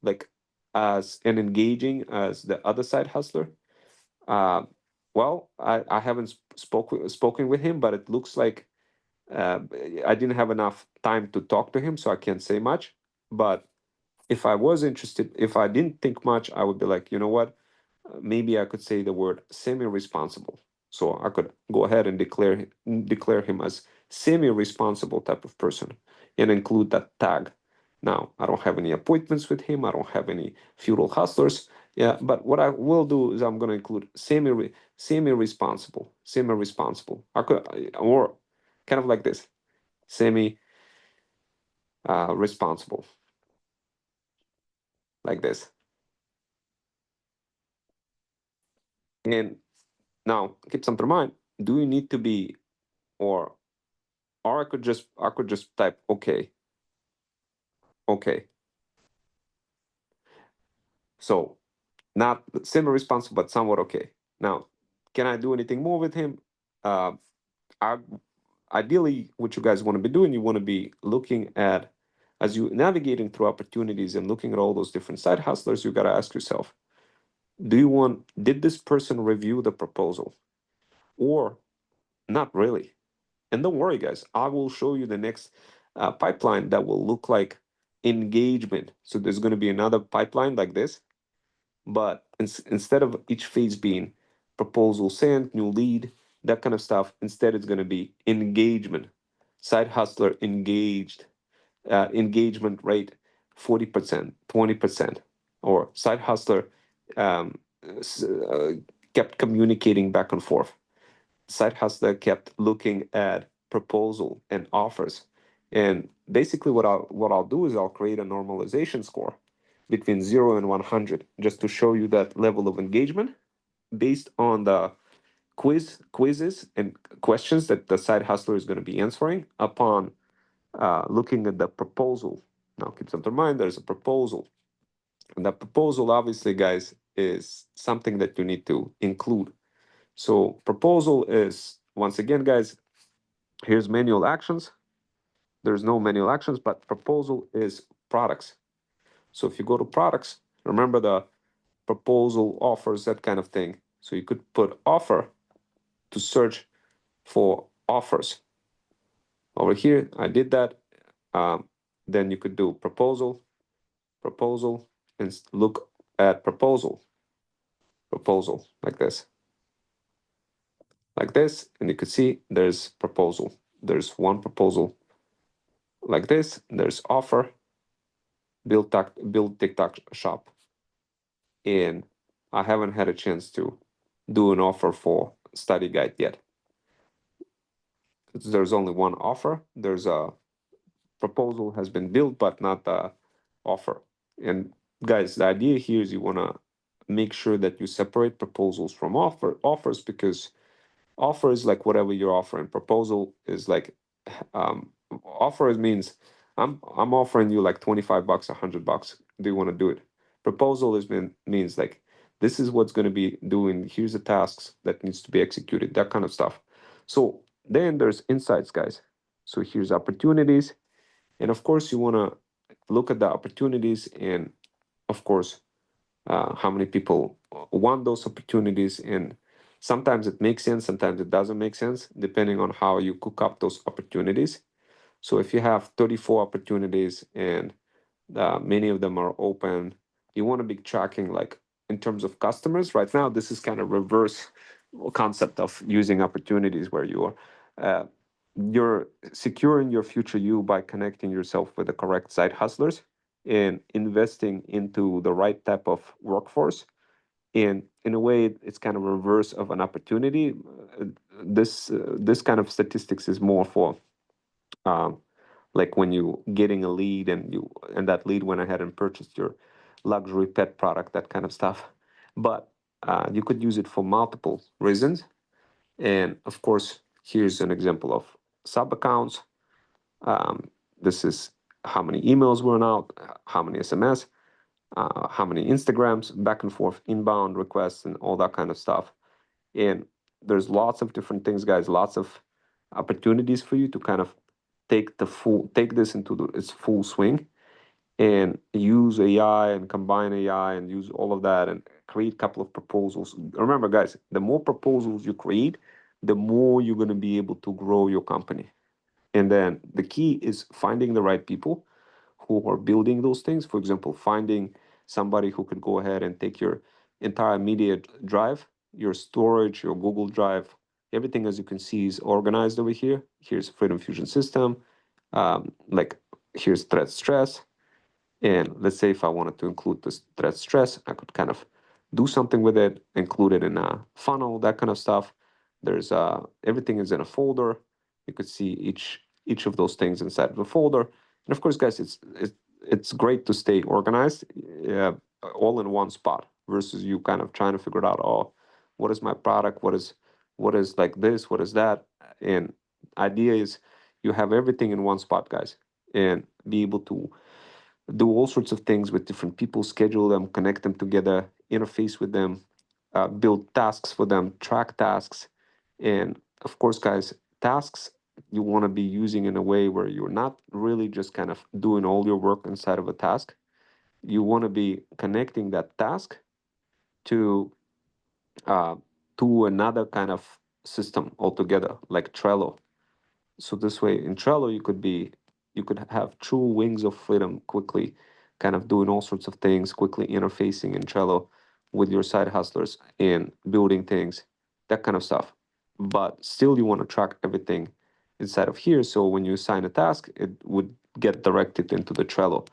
like as and engaging as the other side hustler? Uh, well, I haven't spoken with him, but it looks like uh, I didn't have enough time to talk to him, so I can't say much. But if I was interested, if I didn't think much, I would be like, you know what? Maybe I could say the word semi-responsible. So I could go ahead and declare him as semi-responsible type of person and include that tag. Now, I don't have any appointments with him. I don't have any feudal hustlers. Yeah, but what I will do is I'm going to include semi-responsible. I could, or kind of like this, semi responsible, like this. And now keep something in mind. Do you need to be or I could just type okay. So not semi-responsible, but somewhat okay. Now, can I do anything more with him? Uh, I ideally, what you guys want to be doing, you want to be looking at as you navigating through opportunities and looking at all those different side hustlers. You got to ask yourself, did this person review the proposal or not really? And don't worry, guys, I will show you the next pipeline that will look like engagement. So there's going to be another pipeline like this, but instead of each phase being proposal sent, new lead, that kind of stuff, instead it's going to be engagement. Side hustler engaged, engagement rate 40%, 20%, or side hustler um, kept communicating back and forth. Side hustler kept looking at proposal and offers. And basically what I'll do is I'll create a normalization score between 0 and 100 just to show you that level of engagement based on the quizzes and questions that the side hustler is going to be answering upon looking at the proposal. Now keep something in mind, there's a proposal. And that proposal obviously, guys, is something that you need to include. So proposal is, once again, guys, here's manual actions. There's no manual actions, but proposal is products. So if you go to products, remember the proposal offers, that kind of thing. So you could put offer to search for offers. Over here, I did that. Um, then you could do proposal, and look at proposal like this, and you could see there's proposal. There's one proposal like this. There's offer, build TikTok shop, and I haven't had a chance to do an offer for study guide yet. There's only one offer. There's a proposal has been built, but not the offer. And guys, the idea here is you want to make sure that you separate proposals from offers, because offer is like whatever you're offering. Proposal is like offer means I'm offering you like $25, $100. Do you want to do it? Proposal means like this is what's going to be doing. Here's the tasks that needs to be executed. That kind of stuff. So then there's insights, guys. So here's opportunities. And of course, you want to look at the opportunities and, of course, how many people want those opportunities. And sometimes it makes sense, sometimes it doesn't make sense, depending on how you cook up those opportunities. So if you have 34 opportunities and many of them are open, you want to be tracking like in terms of customers. Right now, this is kind of reverse concept of using opportunities where uh, you're securing your future you by connecting yourself with the correct side hustlers and investing into the right type of workforce. And in a way, it's kind of reverse of an opportunity. This kind of statistics is more for um, like when you getting a lead and that lead went ahead and purchased your luxury pet product, that kind of stuff. But you could use it for multiple reasons. And of course, here's an example of sub accounts. um, this is how many emails went out, how many SMS, how many Instagrams, back and forth inbound requests, and all that kind of stuff. And there's lots of different things, guys, lots of opportunities for you to kind of take this into its full swing and use AI and combine AI and use all of that and create a couple of proposals. Remember, guys, the more proposals you create, the more you're going to be able to grow your company. And then the key is finding the right people who are building those things. For example, finding somebody who could go ahead and take your entire media drive, your storage, your Google Drive, everything as you can see is organized over here. Here's Freedom Fusion System. Like here's threat stress. And let's say if I wanted to include this threat stress, I could kind of do something with it, include it in a funnel, that kind of stuff. There's everything is in a folder. You could see each of those things inside of a folder. And of course, guys, it's great to stay organized, all in one spot versus you kind of trying to figure it out. Oh, what is my product? What is like this? What is that? And idea is you have everything in one spot, guys, and be able to do all sorts of things with different people, schedule them, connect them together, interface with them, build tasks for them, track tasks. And of course, guys, tasks you want to be using in a way where you're not really just kind of doing all your work inside of a task. You want to be connecting that task to uh, another kind of system altogether, like Trello. So this way in Trello you could have true wings of freedom, quickly kind of doing all sorts of things, quickly interfacing in Trello with your side hustlers and building things, that kind of stuff. But still you want to track everything inside of here, so when you assign a task it would get directed into the Trello.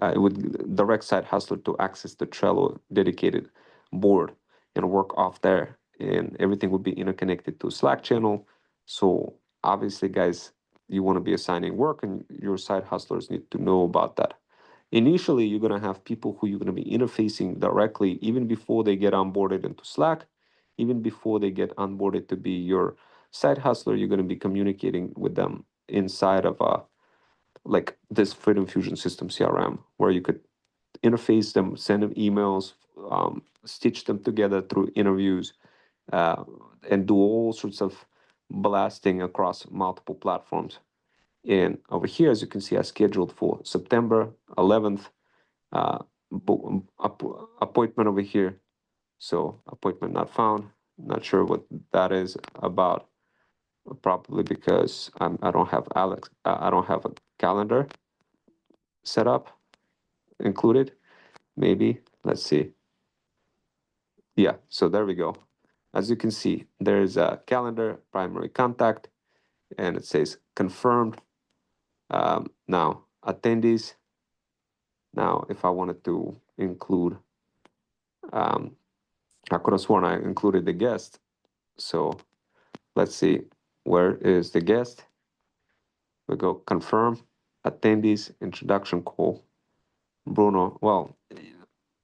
It would direct side hustler to access the Trello dedicated board and work off there, and everything would be interconnected to Slack channel. So obviously, guys, you want to be assigning work, and your side hustlers need to know about that. Initially, you're going to have people who you're going to be interfacing directly even before they get onboarded into Slack, even before they get onboarded to be your side hustler. You're going to be communicating with them inside of like this Freedom Fusion System CRM, where you could interface them, send them emails, stitch them together through interviews, uh, and do all sorts of blasting across multiple platforms. And over here, as you can see, I scheduled for September 11th uh, appointment over here. So appointment not found. Not sure what that is about. Probably because I don't have Alex. I don't have a calendar set up included. Maybe. Let's see. Yeah. So there we go. As you can see, there's a calendar, primary contact, and it says confirmed. Now attendees. Now, if I wanted to include, um, I could have sworn I included the guest. So let's see, where is the guest? We go confirm, attendees, introduction call. Bruno, well,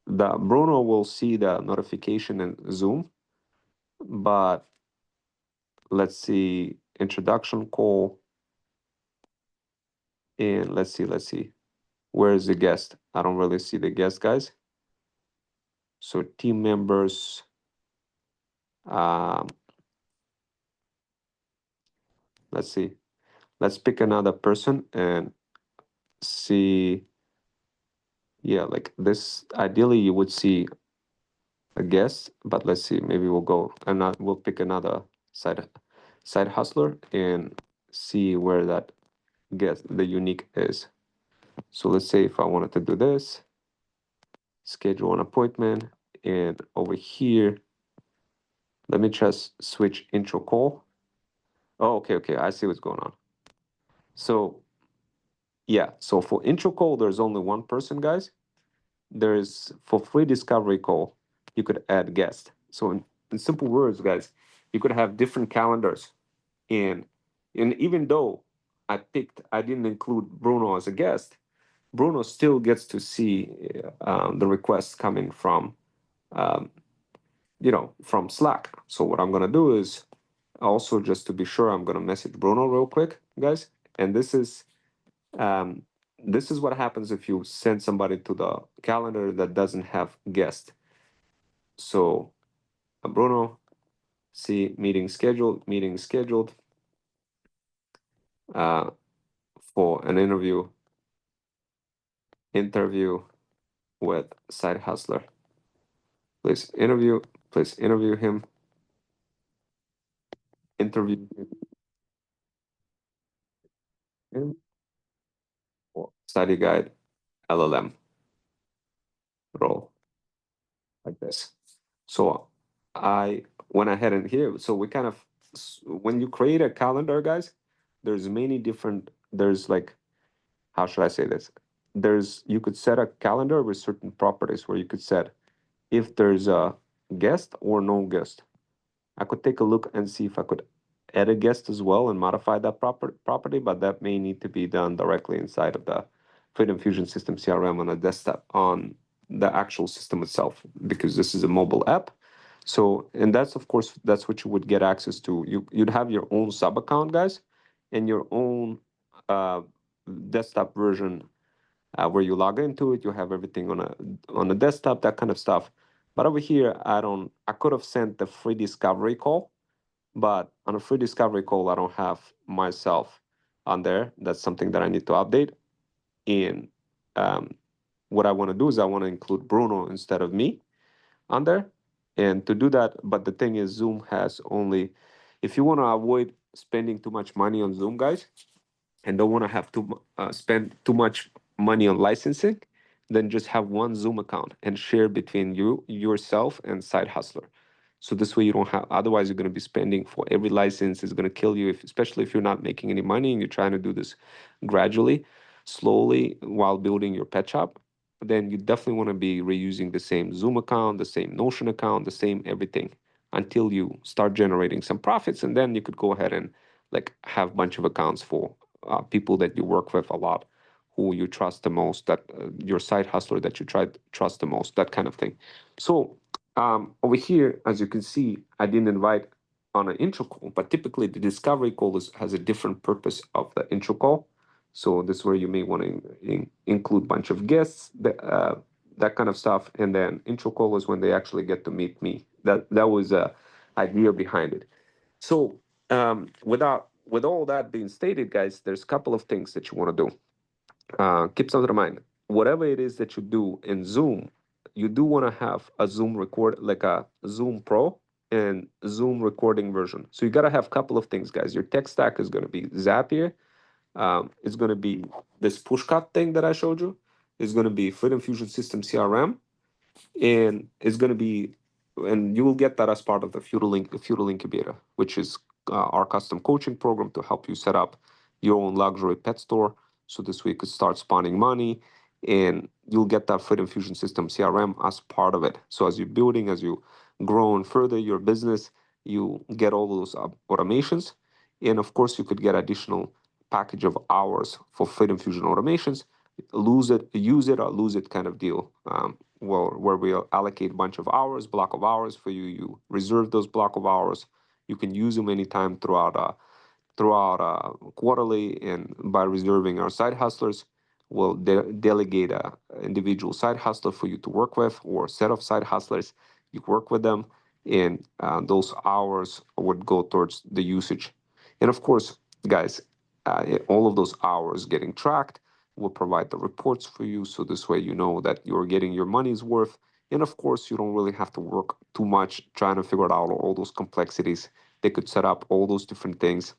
the Bruno will see the notification in Zoom, but let's see, introduction call, and let's see, where is the guest? I don't really see the guest, guys. So team members, um, let's see, let's pick another person and see, yeah, like this. Ideally, you would see a guest, but let's see. Maybe we'll go and not. We'll pick another side side hustler and see where that guest, the unique is. So let's say if I wanted to do this, schedule an appointment, and over here, let me just switch intro call. Oh, okay, okay. I see what's going on. So yeah, so for intro call, there's only one person, guys. There's for free discovery call, you could add guest. So in simple words, guys, you could have different calendars, and and even though I didn't include Bruno as a guest, Bruno still gets to see the requests coming from um, from Slack. So what I'm gonna do is also, just to be sure, I'm gonna message Bruno real quick, guys. And um, this is what happens if you send somebody to the calendar that doesn't have guest. So Bruno, see meeting scheduled uh, for an interview with side hustler. Please interview, please interview him, interview him for study guide LLM role, like this. So I went ahead and here. So we kind of when you create a calendar, guys, there's many different. There's like, how should I say this? There's you could set a calendar with certain properties where you could set if there's a guest or no guest. I could take a look and see if I could add a guest as well and modify that property, but that may need to be done directly inside of the Freedom Fusion System CRM on a desktop on the actual system itself, because this is a mobile app. So, and that's of course that's what you would get access to. You'd have your own sub account, guys, and your own uh, desktop version where you log into it. You have everything on a desktop, that kind of stuff. But over here, I don't. I could have sent the free discovery call, but on a free discovery call, I don't have myself on there. That's something that I need to update. And um, what I want to do is I want to include Bruno instead of me on there. And to do that, but the thing is, Zoom has only, if you want to avoid spending too much money on Zoom, guys, and don't want to have to spend too much money on licensing, then just have one Zoom account and share between yourself and Side Hustler. So this way you don't have. Otherwise, you're going to be spending for every license. It's going to kill you, especially if you're not making any money and you're trying to do this gradually, slowly while building your pet shop. Then you definitely want to be reusing the same Zoom account, the same Notion account, the same everything until you start generating some profits, and then you could go ahead and like have a bunch of accounts for people that you work with a lot, who you trust the most, that your side hustler that you try to trust the most, that kind of thing. So over here, as you can see, I didn't invite on an intro call, but typically the discovery call has a different purpose of the intro call. So this is where you may want to include a bunch of guests, that kind of stuff, and then intro call is when they actually get to meet me. That was a idea behind it. So with all that being stated, guys, there's a couple of things that you want to do. Keep something in mind. Whatever it is that you do in Zoom, you do want to have a Zoom record, like a Zoom Pro and Zoom recording version. So you got to have a couple of things, guys. Your tech stack is going to be Zapier. It's going to be this pushcut thing that I showed you. It's going to be Freedom Fusion System CRM, and it's going to be, and you will get that as part of the feudal incubator, which is our custom coaching program to help you set up your own luxury pet store, so this way you could start spawning money, and you'll get that Freedom Fusion System CRM as part of it. So as you're building, as you grow and further your business, you get all those automations, and of course you could get additional package of hours for Freedom Fusion automations. Lose it, use it or lose it kind of deal. Where we allocate a bunch of hours, block of hours for you. You reserve those block of hours. You can use them anytime throughout quarterly, and by reserving our side hustlers, we'll delegate a individual side hustler for you to work with, or a set of side hustlers. You work with them, and those hours would go towards the usage. And of course, guys, all of those hours getting tracked. We'll provide the reports for you. So this way you know that you're getting your money's worth. And of course, you don't really have to work too much trying to figure out all those complexities. They could set up all those different things.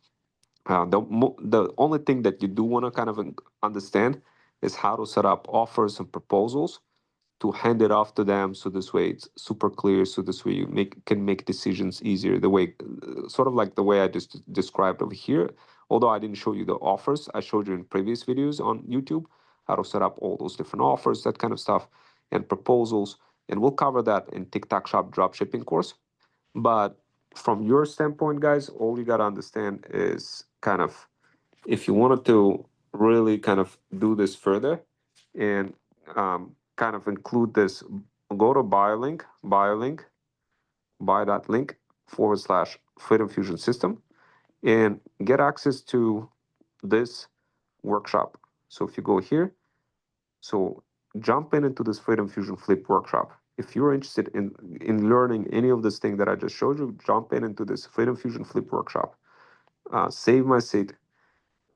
The only thing that you do want to kind of understand is how to set up offers and proposals to hand it off to them, so this way it's super clear, so this way you can make decisions easier, the way sort of like the way I just described over here. Although I didn't show you the offers, I showed you in previous videos on YouTube how to set up all those different offers, that kind of stuff, and proposals, and we'll cover that in TikTok Shop dropshipping course. But from your standpoint, guys, all you got to understand is kind of, if you wanted to really kind of do this further and kind of include this, go to buy that link / Freedom Fusion System and get access to this workshop. So if you go here, so jump into this Freedom Fusion Flip workshop. If you're interested in learning any of this thing that I just showed you, jump into this Freedom Fusion Flip workshop. Save my seat.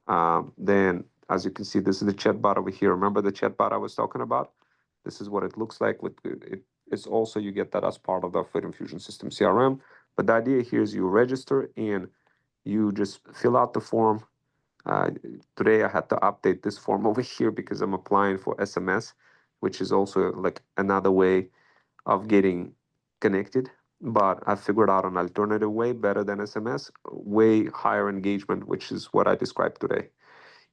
Then, as you can see, this is the chat bot over here. Remember the chat bot I was talking about? This is what it looks like. With it, it's also, you get that as part of the Freedom Fusion System CRM. But the idea here is you register and you just fill out the form. Uh, Today I had to update this form over here because I'm applying for SMS, which is also like another way of getting connected. But I figured out an alternative way better than SMS, way higher engagement, which is what I described today.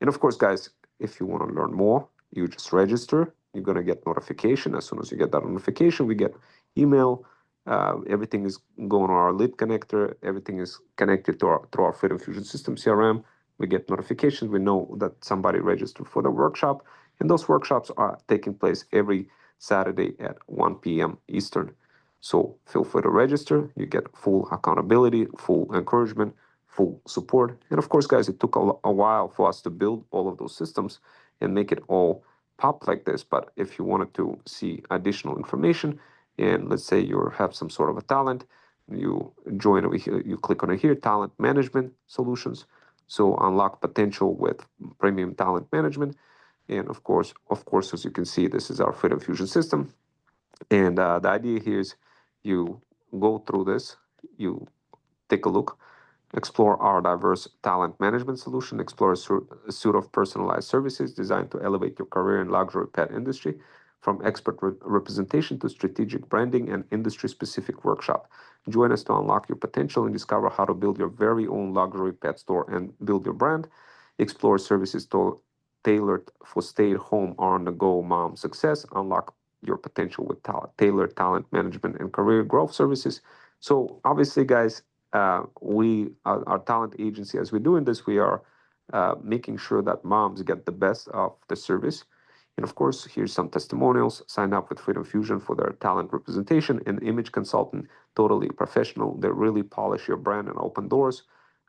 And of course, guys, if you want to learn more, you just register. You're going to get notification. As soon as you get that notification, we get email. Everything is going on our lead connector. Everything is connected to our Freedom Fusion System CRM. We get notifications. We know that somebody registered for the workshop. And those workshops are taking place every Saturday at 1 p.m. Eastern. So feel free to register. You get full accountability, full encouragement, full support. And of course, guys, it took a while for us to build all of those systems and make it all pop like this. But if you wanted to see additional information, and let's say you have some sort of a talent, you join over here, you click on it here, talent management solutions. So unlock potential with premium talent management. And of course, as you can see, this is our Freedom Fusion system. And the idea here is you go through this, you take a look, explore our diverse talent management solution, explore a suite of personalized services designed to elevate your career in luxury pet industry, from expert representation to strategic branding and industry-specific workshop. Join us to unlock your potential and discover how to build your very own luxury pet store and build your brand. Explore services tailored for stay-at-home or on-the-go mom success. Unlock your potential with tailored talent management and career growth services. So obviously, guys, our talent agency, as we're doing this, we are making sure that moms get the best of the service. And of course, here's some testimonials. Sign up with Freedom Fusion for their talent representation and image consultant, totally professional. They really polish your brand and open doors.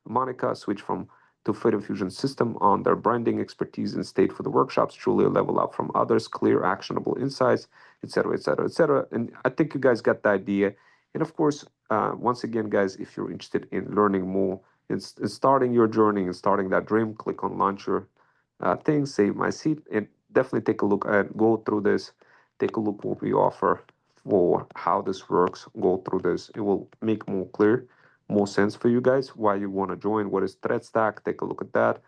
Monica switched from to Freedom Fusion system on their branding expertise and stayed for the workshops, truly a level up from others, clear, actionable insights, etc., etc., etc. And I think you guys got the idea. And of course, once again, guys, if you're interested in learning more and starting your journey and starting that dream, click on launch your thing, save my seat, and definitely take a look at, go through this, take a look what we offer for how this works, go through this. It will make more clear, more sense for you guys why you want to join, what is threat stack, take a look at that.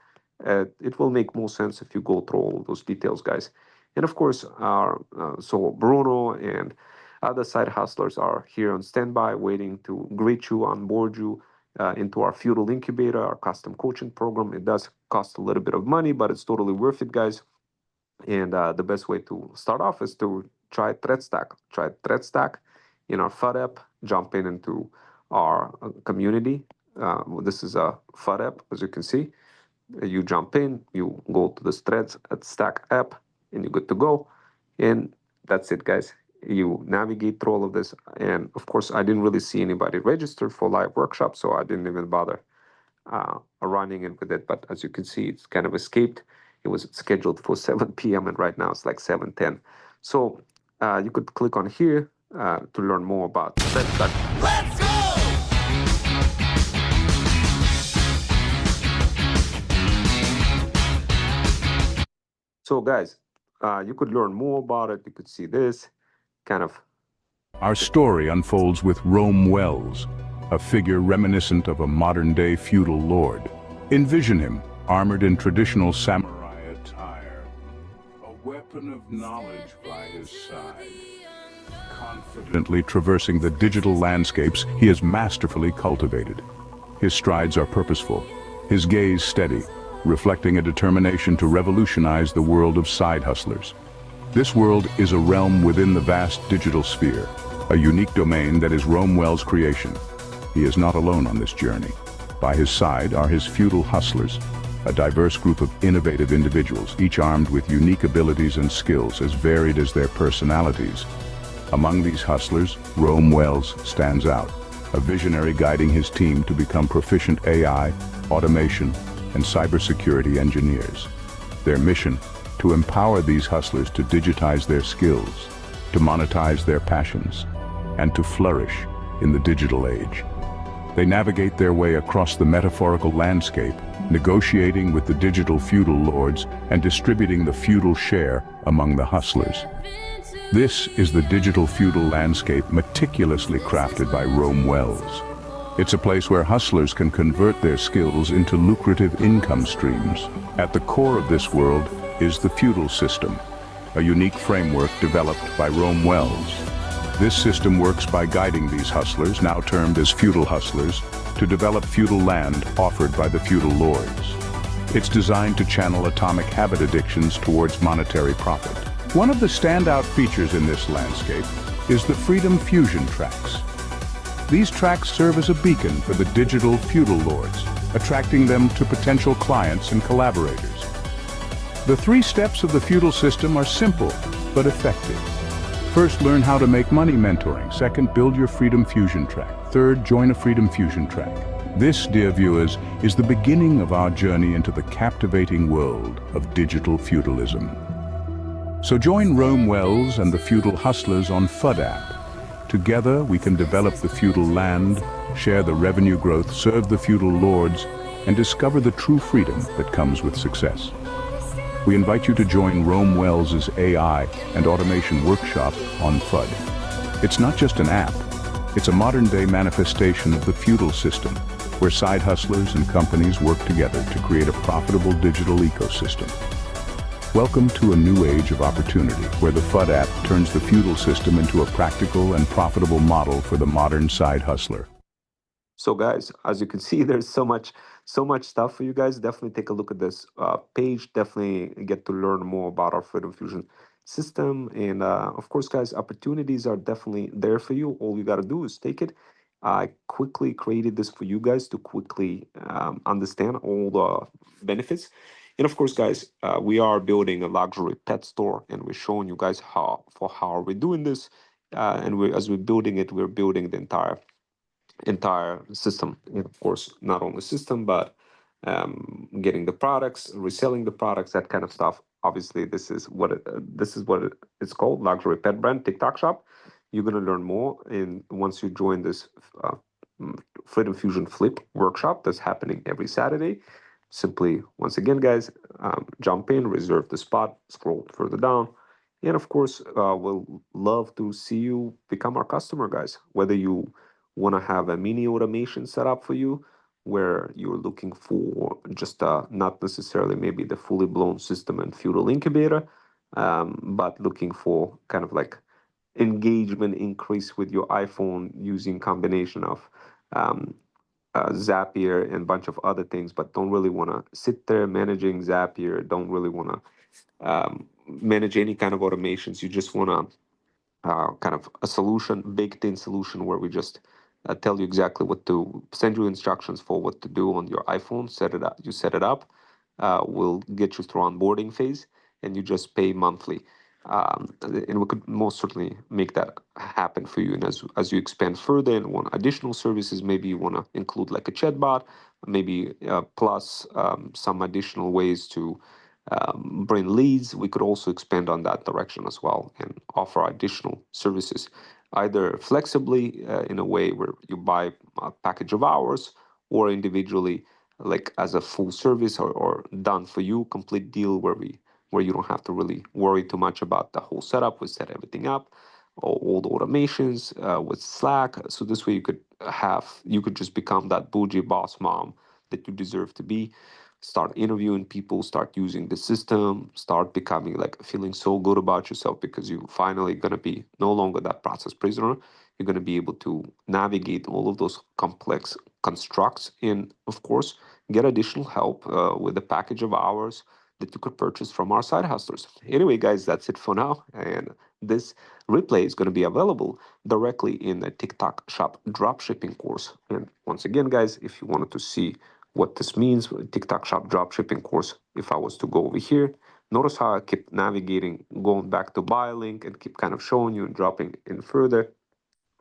It will make more sense if you go through all those details, guys. And of course, our so Bruno and other side hustlers are here on standby, waiting to greet you, onboard you into our feudal incubator, our custom coaching program. It does cost a little bit of money, but it's totally worth it, guys. And the best way to start off is to try Threat Stack. Try Threat Stack in our FUD app. Jump into our community. This is a FUD app, as you can see. You jump in, you go to the Threads at Stack app, and you're good to go. And that's it, guys. You navigate through all of this. And of course, I didn't really see anybody registered for live workshop, so I didn't even bother running in with it. But as you can see, it's kind of escaped. It was scheduled for 7 p.m. and right now it's like 7:10. So you could click on here to learn more about that. Let's go! So, guys, you could learn more about it. You could see this kind of. Our story unfolds with Rome Wells, a figure reminiscent of a modern-day feudal lord. Envision him, armored in traditional samurai attire, a weapon of knowledge by his side. Confidently traversing the digital landscapes he has masterfully cultivated. His strides are purposeful, his gaze steady, reflecting a determination to revolutionize the world of side hustlers. This world is a realm within the vast digital sphere, a unique domain that is Rome Wells' creation. He is not alone on this journey. By his side are his feudal hustlers, a diverse group of innovative individuals, each armed with unique abilities and skills as varied as their personalities. Among these hustlers, Rome Wells stands out, a visionary guiding his team to become proficient AI, automation, and cybersecurity engineers. Their mission: to empower these hustlers to digitize their skills, to monetize their passions, and to flourish in the digital age. They navigate their way across the metaphorical landscape, negotiating with the digital feudal lords and distributing the feudal share among the hustlers. This is the digital feudal landscape meticulously crafted by Rome Wells. It's a place where hustlers can convert their skills into lucrative income streams. At the core of this world is the feudal system, a unique framework developed by Rome Wells. This system works by guiding these hustlers, now termed as feudal hustlers, to develop feudal land offered by the feudal lords. It's designed to channel atomic habit addictions towards monetary profit. One of the standout features in this landscape is the Freedom Fusion tracks. These tracks serve as a beacon for the digital feudal lords, attracting them to potential clients and collaborators. The 3 steps of the feudal system are simple but effective. First, learn how to make money mentoring. Second, build your Freedom Fusion track. Third, join a Freedom Fusion track. This, dear viewers, is the beginning of our journey into the captivating world of digital feudalism. So join Rome Wells and the feudal hustlers on FUD app. Together, we can develop the feudal land, share the revenue growth, serve the feudal lords, and discover the true freedom that comes with success. We invite you to join Rome Wells' AI and automation workshop on FUD. It's not just an app, it's a modern-day manifestation of the feudal system, where side hustlers and companies work together to create a profitable digital ecosystem. Welcome to a new age of opportunity, where the FUD app turns the feudal system into a practical and profitable model for the modern side hustler. So, guys, as you can see, there's so much stuff for you guys. Definitely take a look at this page. Definitely get to learn more about our Freedom Fusion system. And of course, guys, opportunities are definitely there for you. All you got to do is take it. I quickly created this for you guys to quickly understand all the benefits. And of course, guys, we are building a luxury pet store, and we're showing you guys how we're doing this. And as we're building it, we're building the entire system. And of course, not only system, but getting the products, reselling the products, that kind of stuff. Obviously, this is what it's called, luxury pet brand TikTok shop. You're gonna learn more, and once you join this uh, Freedom Fusion Flip workshop that's happening every Saturday. Simply, once again, guys, jump in, reserve the spot, scroll further down, and of course, we'll love to see you become our customer, guys. Whether you want to have a mini automation set up for you, where you're looking for just not necessarily maybe the fully blown system and feudal incubator, but looking for kind of like engagement increase with your iPhone using combination of um, Zapier and a bunch of other things, but don't really want to sit there managing Zapier, don't really want to manage any kind of automations. You just want to kind of a solution, baked in solution where we just tell you exactly what to send you instructions for what to do on your iPhone. Set it up. You set it up. We'll get you through onboarding phase, and you just pay monthly. And we could most certainly make that happen for you. And as you expand further and want additional services, maybe you want to include like a chatbot, maybe plus some additional ways to bring leads. We could also expand on that direction as well and offer additional services, either flexibly in a way where you buy a package of hours, or individually, like as a full service, or done for you complete deal where we where you don't have to really worry too much about the whole setup. We set everything up, all the automations with Slack. So this way you could just become that bougie boss mom that you deserve to be. Start interviewing people, start using the system, start becoming like feeling so good about yourself because you finally gonna be no longer that process prisoner. You're gonna be able to navigate all of those complex constructs and of course get additional help with a package of hours that you could purchase from our side hustlers. Anyway, guys, that's it for now. And this replay is going to be available directly in the TikTok Shop dropshipping course. And once again, guys, if you wanted to see what this means, TikTok Shop dropshipping course, if I was to go over here, notice how I keep navigating, going back to buy link and keep kind of showing you and dropping in further.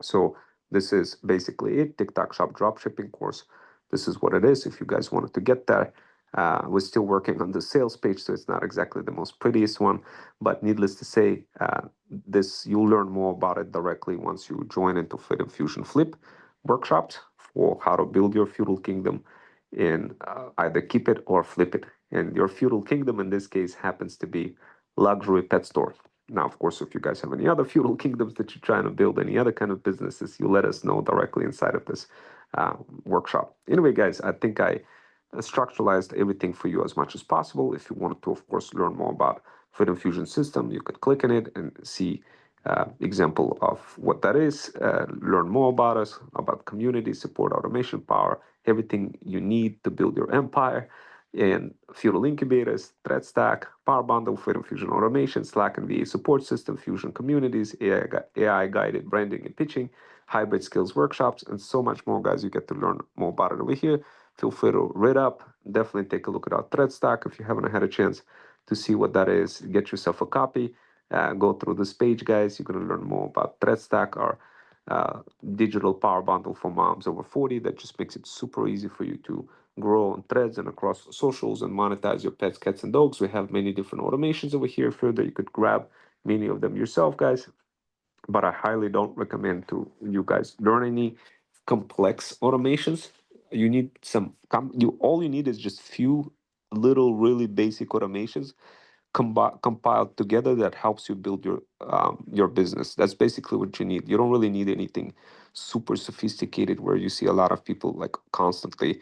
So this is basically it, TikTok Shop dropshipping course. This is what it is. If you guys wanted to get there, we're still working on the sales page, so it's not exactly the most prettiest one. But needless to say, this you'll learn more about it directly once you join into Freedom Fusion Flip workshops for how to build your feudal kingdom and either keep it or flip it. And your feudal kingdom in this case happens to be luxury pet store. Now, of course, if you guys have any other feudal kingdoms that you're trying to build, any other kind of businesses, you let us know directly inside of this workshop. Anyway, guys, I think I structuralized everything for you as much as possible. If you wanted to, of course, learn more about Freedom Fusion System, you could click on it and see example of what that is, learn more about us, about community, support, automation power, everything you need to build your empire, and Feudal Incubators, Thread Stack, Power Bundle, Freedom Fusion Automation, Slack and VA support system, Fusion communities, AI guided branding and pitching, hybrid skills workshops, and so much more, guys. You get to learn more about it over here. Feel free to read up. Definitely take a look at our Thread Stack if you haven't had a chance to see what that is. Get yourself a copy. Go through this page, guys. You're going to learn more about Thread Stack, our digital power bundle for moms over 40 that just makes it super easy for you to grow on threads and across socials and monetize your pets, cats, and dogs. We have many different automations over here. Further, you could grab many of them yourself, guys. But I highly don't recommend to you guys learn any complex automations. You need you all you need is just few little really basic automations compiled together that helps you build your business. That's basically what you need. You don't really need anything super sophisticated where you see a lot of people like constantly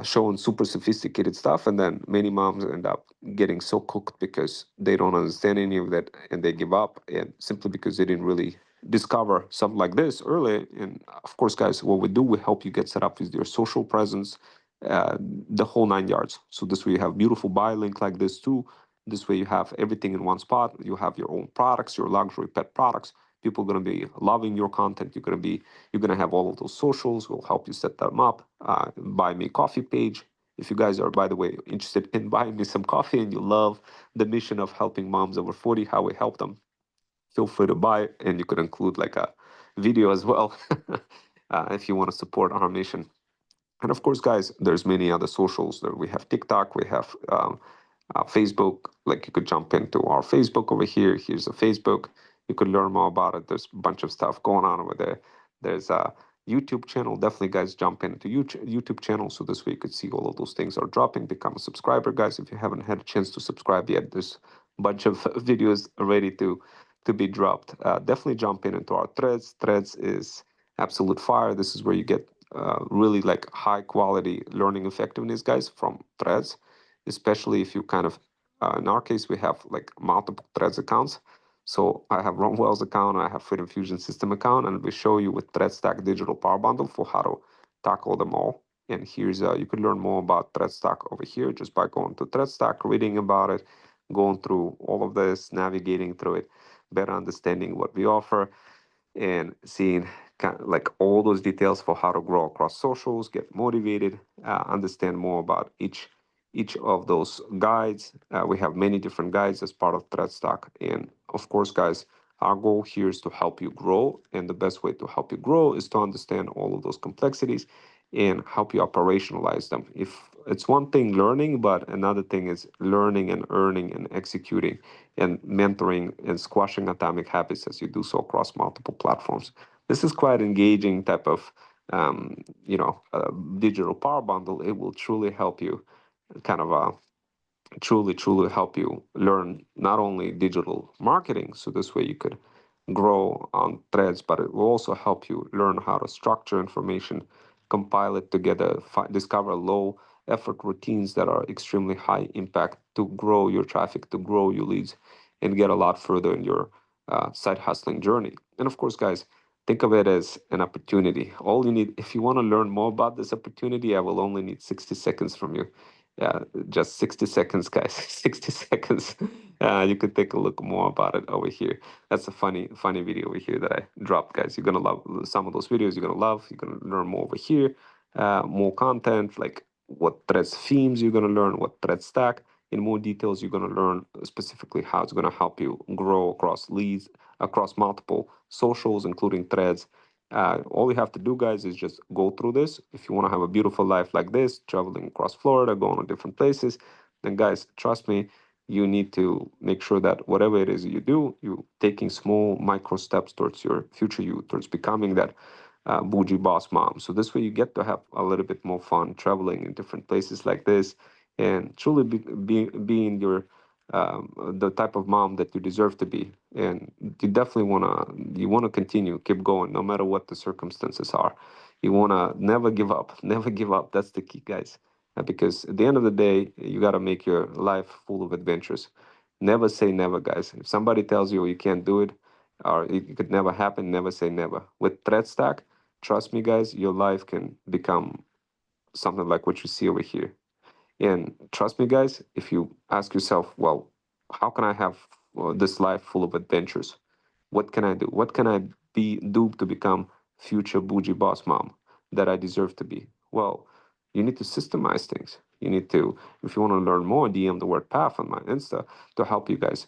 showing super sophisticated stuff, and then many moms end up getting so cooked because they don't understand any of that and they give up, and simply because they didn't really discover something like this early. And of course, guys, what we do, we help you get set up with your social presence, the whole 9 yards. So this way you have beautiful buy link like this too. This way you have everything in one spot. You have your own products, your luxury pet products. People are going to be loving your content. You're gonna have all of those socials. We'll help you set them up. Buy me coffee page. If you guys are, by the way, interested in buying me some coffee and you love the mission of helping moms over 40, how we help them, feel free to buy. And you could include like a video as well if you want to support our mission. And of course, guys, there's many other socials. There we have TikTok, we have Facebook. Like you could jump into our Facebook over here. Here's a Facebook. You could learn more about it. There's a bunch of stuff going on over there. There's a YouTube channel. Definitely, guys, jump into YouTube channel so this way you could see all of those things are dropping. Become a subscriber, guys. If you haven't had a chance to subscribe yet, there's a bunch of videos ready to be dropped. Definitely jump into our threads. Threads is absolute fire. This is where you get really like high quality learning effectiveness, guys, from threads, especially if you kind of in our case we have like multiple threads accounts. So I have Ron Wells account, I have Freedom Fusion System account, and we show you with Thread Stack Digital Power Bundle for how to tackle them all. And here's you can learn more about Thread Stack over here just by going to Thread Stack, reading about it, going through all of this, navigating through it, better understanding what we offer, and seeing kind of like all those details for how to grow across socials, get motivated, understand more about each of those guides. We have many different guides as part of ThreadStack, and of course, guys, our goal here is to help you grow, and the best way to help you grow is to understand all of those complexities and help you operationalize them. If it's one thing learning, but another thing is learning and earning and executing and mentoring and squashing atomic habits as you do so across multiple platforms. This is quite engaging type of digital power bundle. It will truly help you kind of truly help you learn not only digital marketing, so this way you could grow on threads, but it will also help you learn how to structure information, compile it together, discover low effort routines that are extremely high impact to grow your traffic, to grow your leads, and get a lot further in your side hustling journey. And of course, guys, think of it as an opportunity. All you need, if you want to learn more about this opportunity, I will only need 60 seconds from you. Yeah, just 60 seconds, guys. 60 seconds. You could take a look more about it over here. That's a funny video over here that I dropped, guys. You're gonna love some of those videos. You're gonna love. You're gonna learn more over here. More content, like what threads themes you're gonna learn, what thread stack. In more details, you're gonna learn specifically how it's gonna help you grow across leads, across multiple socials, including threads. All you have to do, guys, is just go through this. If you want to have a beautiful life like this, traveling across Florida, going to different places, then, guys, trust me, you need to make sure that whatever it is you do, you taking small micro steps towards your future you, towards becoming that bougie boss mom. So this way, you get to have a little bit more fun traveling in different places like this, and truly being your the type of mom that you deserve to be. And you wanna continue, keep going, no matter what the circumstances are. You wanna never give up, never give up. That's the key, guys. Because at the end of the day, you gotta make your life full of adventures. Never say never, guys. If somebody tells you you can't do it, or it could never happen, never say never. With Thread Stack, trust me, guys, your life can become something like what you see over here. And trust me, guys, if you ask yourself, well, how can I have this life full of adventures? What can I do? What can I do to become future bougie boss mom that I deserve to be? Well, you need to systemize things. You need to, if you want to learn more, DM the word path on my Insta to help you guys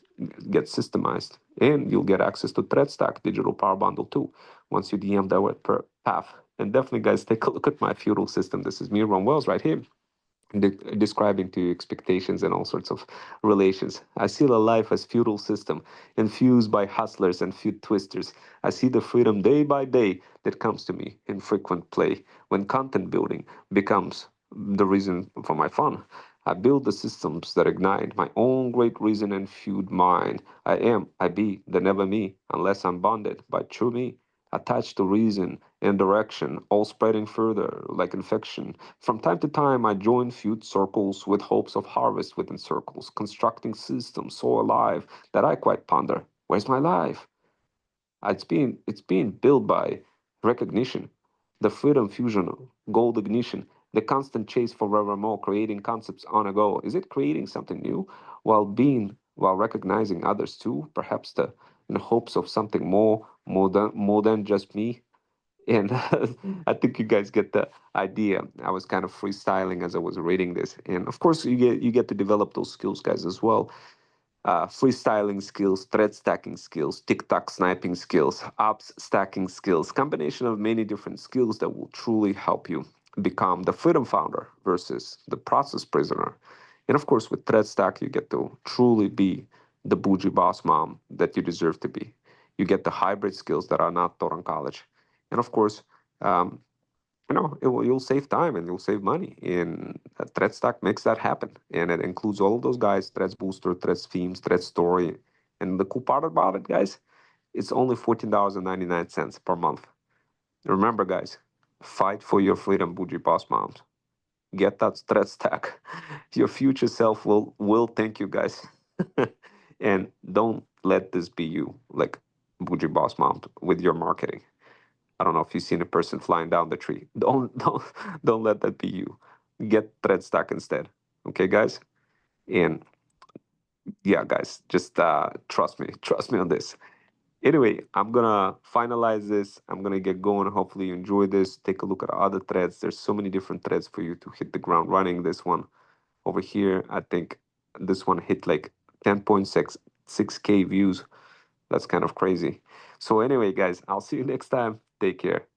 get systemized. And you'll get access to ThreadStack Digital Power Bundle too once you DM that word path. And definitely, guys, take a look at my feudal system. This is me, Ron Wells, right here describing to you expectations and all sorts of relations. I see the life as feudal system, infused by hustlers and feud twisters. I see the freedom day by day that comes to me in frequent play when content building becomes the reason for my fun. I build the systems that ignite my own great reason and feud mind. I be the never me, unless I'm bonded by true me attached to reason and direction, all spreading further like infection. From time to time, I join feud circles with hopes of harvest within circles, constructing systems so alive that I quite ponder, where's my life? It's being built by recognition, the freedom fusion, gold ignition, the constant chase forevermore, creating concepts on a go. Is it creating something new while recognizing others too? Perhaps the in hopes of something more than just me. And I think you guys get the idea. I was kind of freestyling as I was reading this, and of course you get to develop those skills, guys, as well. Freestyling skills, thread stacking skills, TikTok sniping skills, ops stacking skills, combination of many different skills that will truly help you become the freedom founder versus the process prisoner. And of course, with thread stack, you get to truly be the bougie boss mom that you deserve to be. You get the hybrid skills that are not taught in college. And of course, um, you'll save time and you'll save money. And Thread Stack makes that happen. And it includes all of those guys, Threads Booster, Threads Themes, Threads Story. And the cool part about it, guys, it's only $14.99 per month. Remember, guys, fight for your freedom, bougie boss moms. Get that Thread Stack. Your future self will thank you, guys. And don't let this be you, like bougie boss mom, with your marketing. I don't know if you've seen a person flying down the tree. Don't let that be you. Get thread stack instead. Okay, guys? And yeah, guys, just trust me. Trust me on this. Anyway, I'm gonna finalize this. I'm gonna get going. Hopefully you enjoy this. Take a look at other threads. There's so many different threads for you to hit the ground running. This one over here, I think this one hit like 10.6K views. That's kind of crazy. So anyway, guys, I'll see you next time. Take care.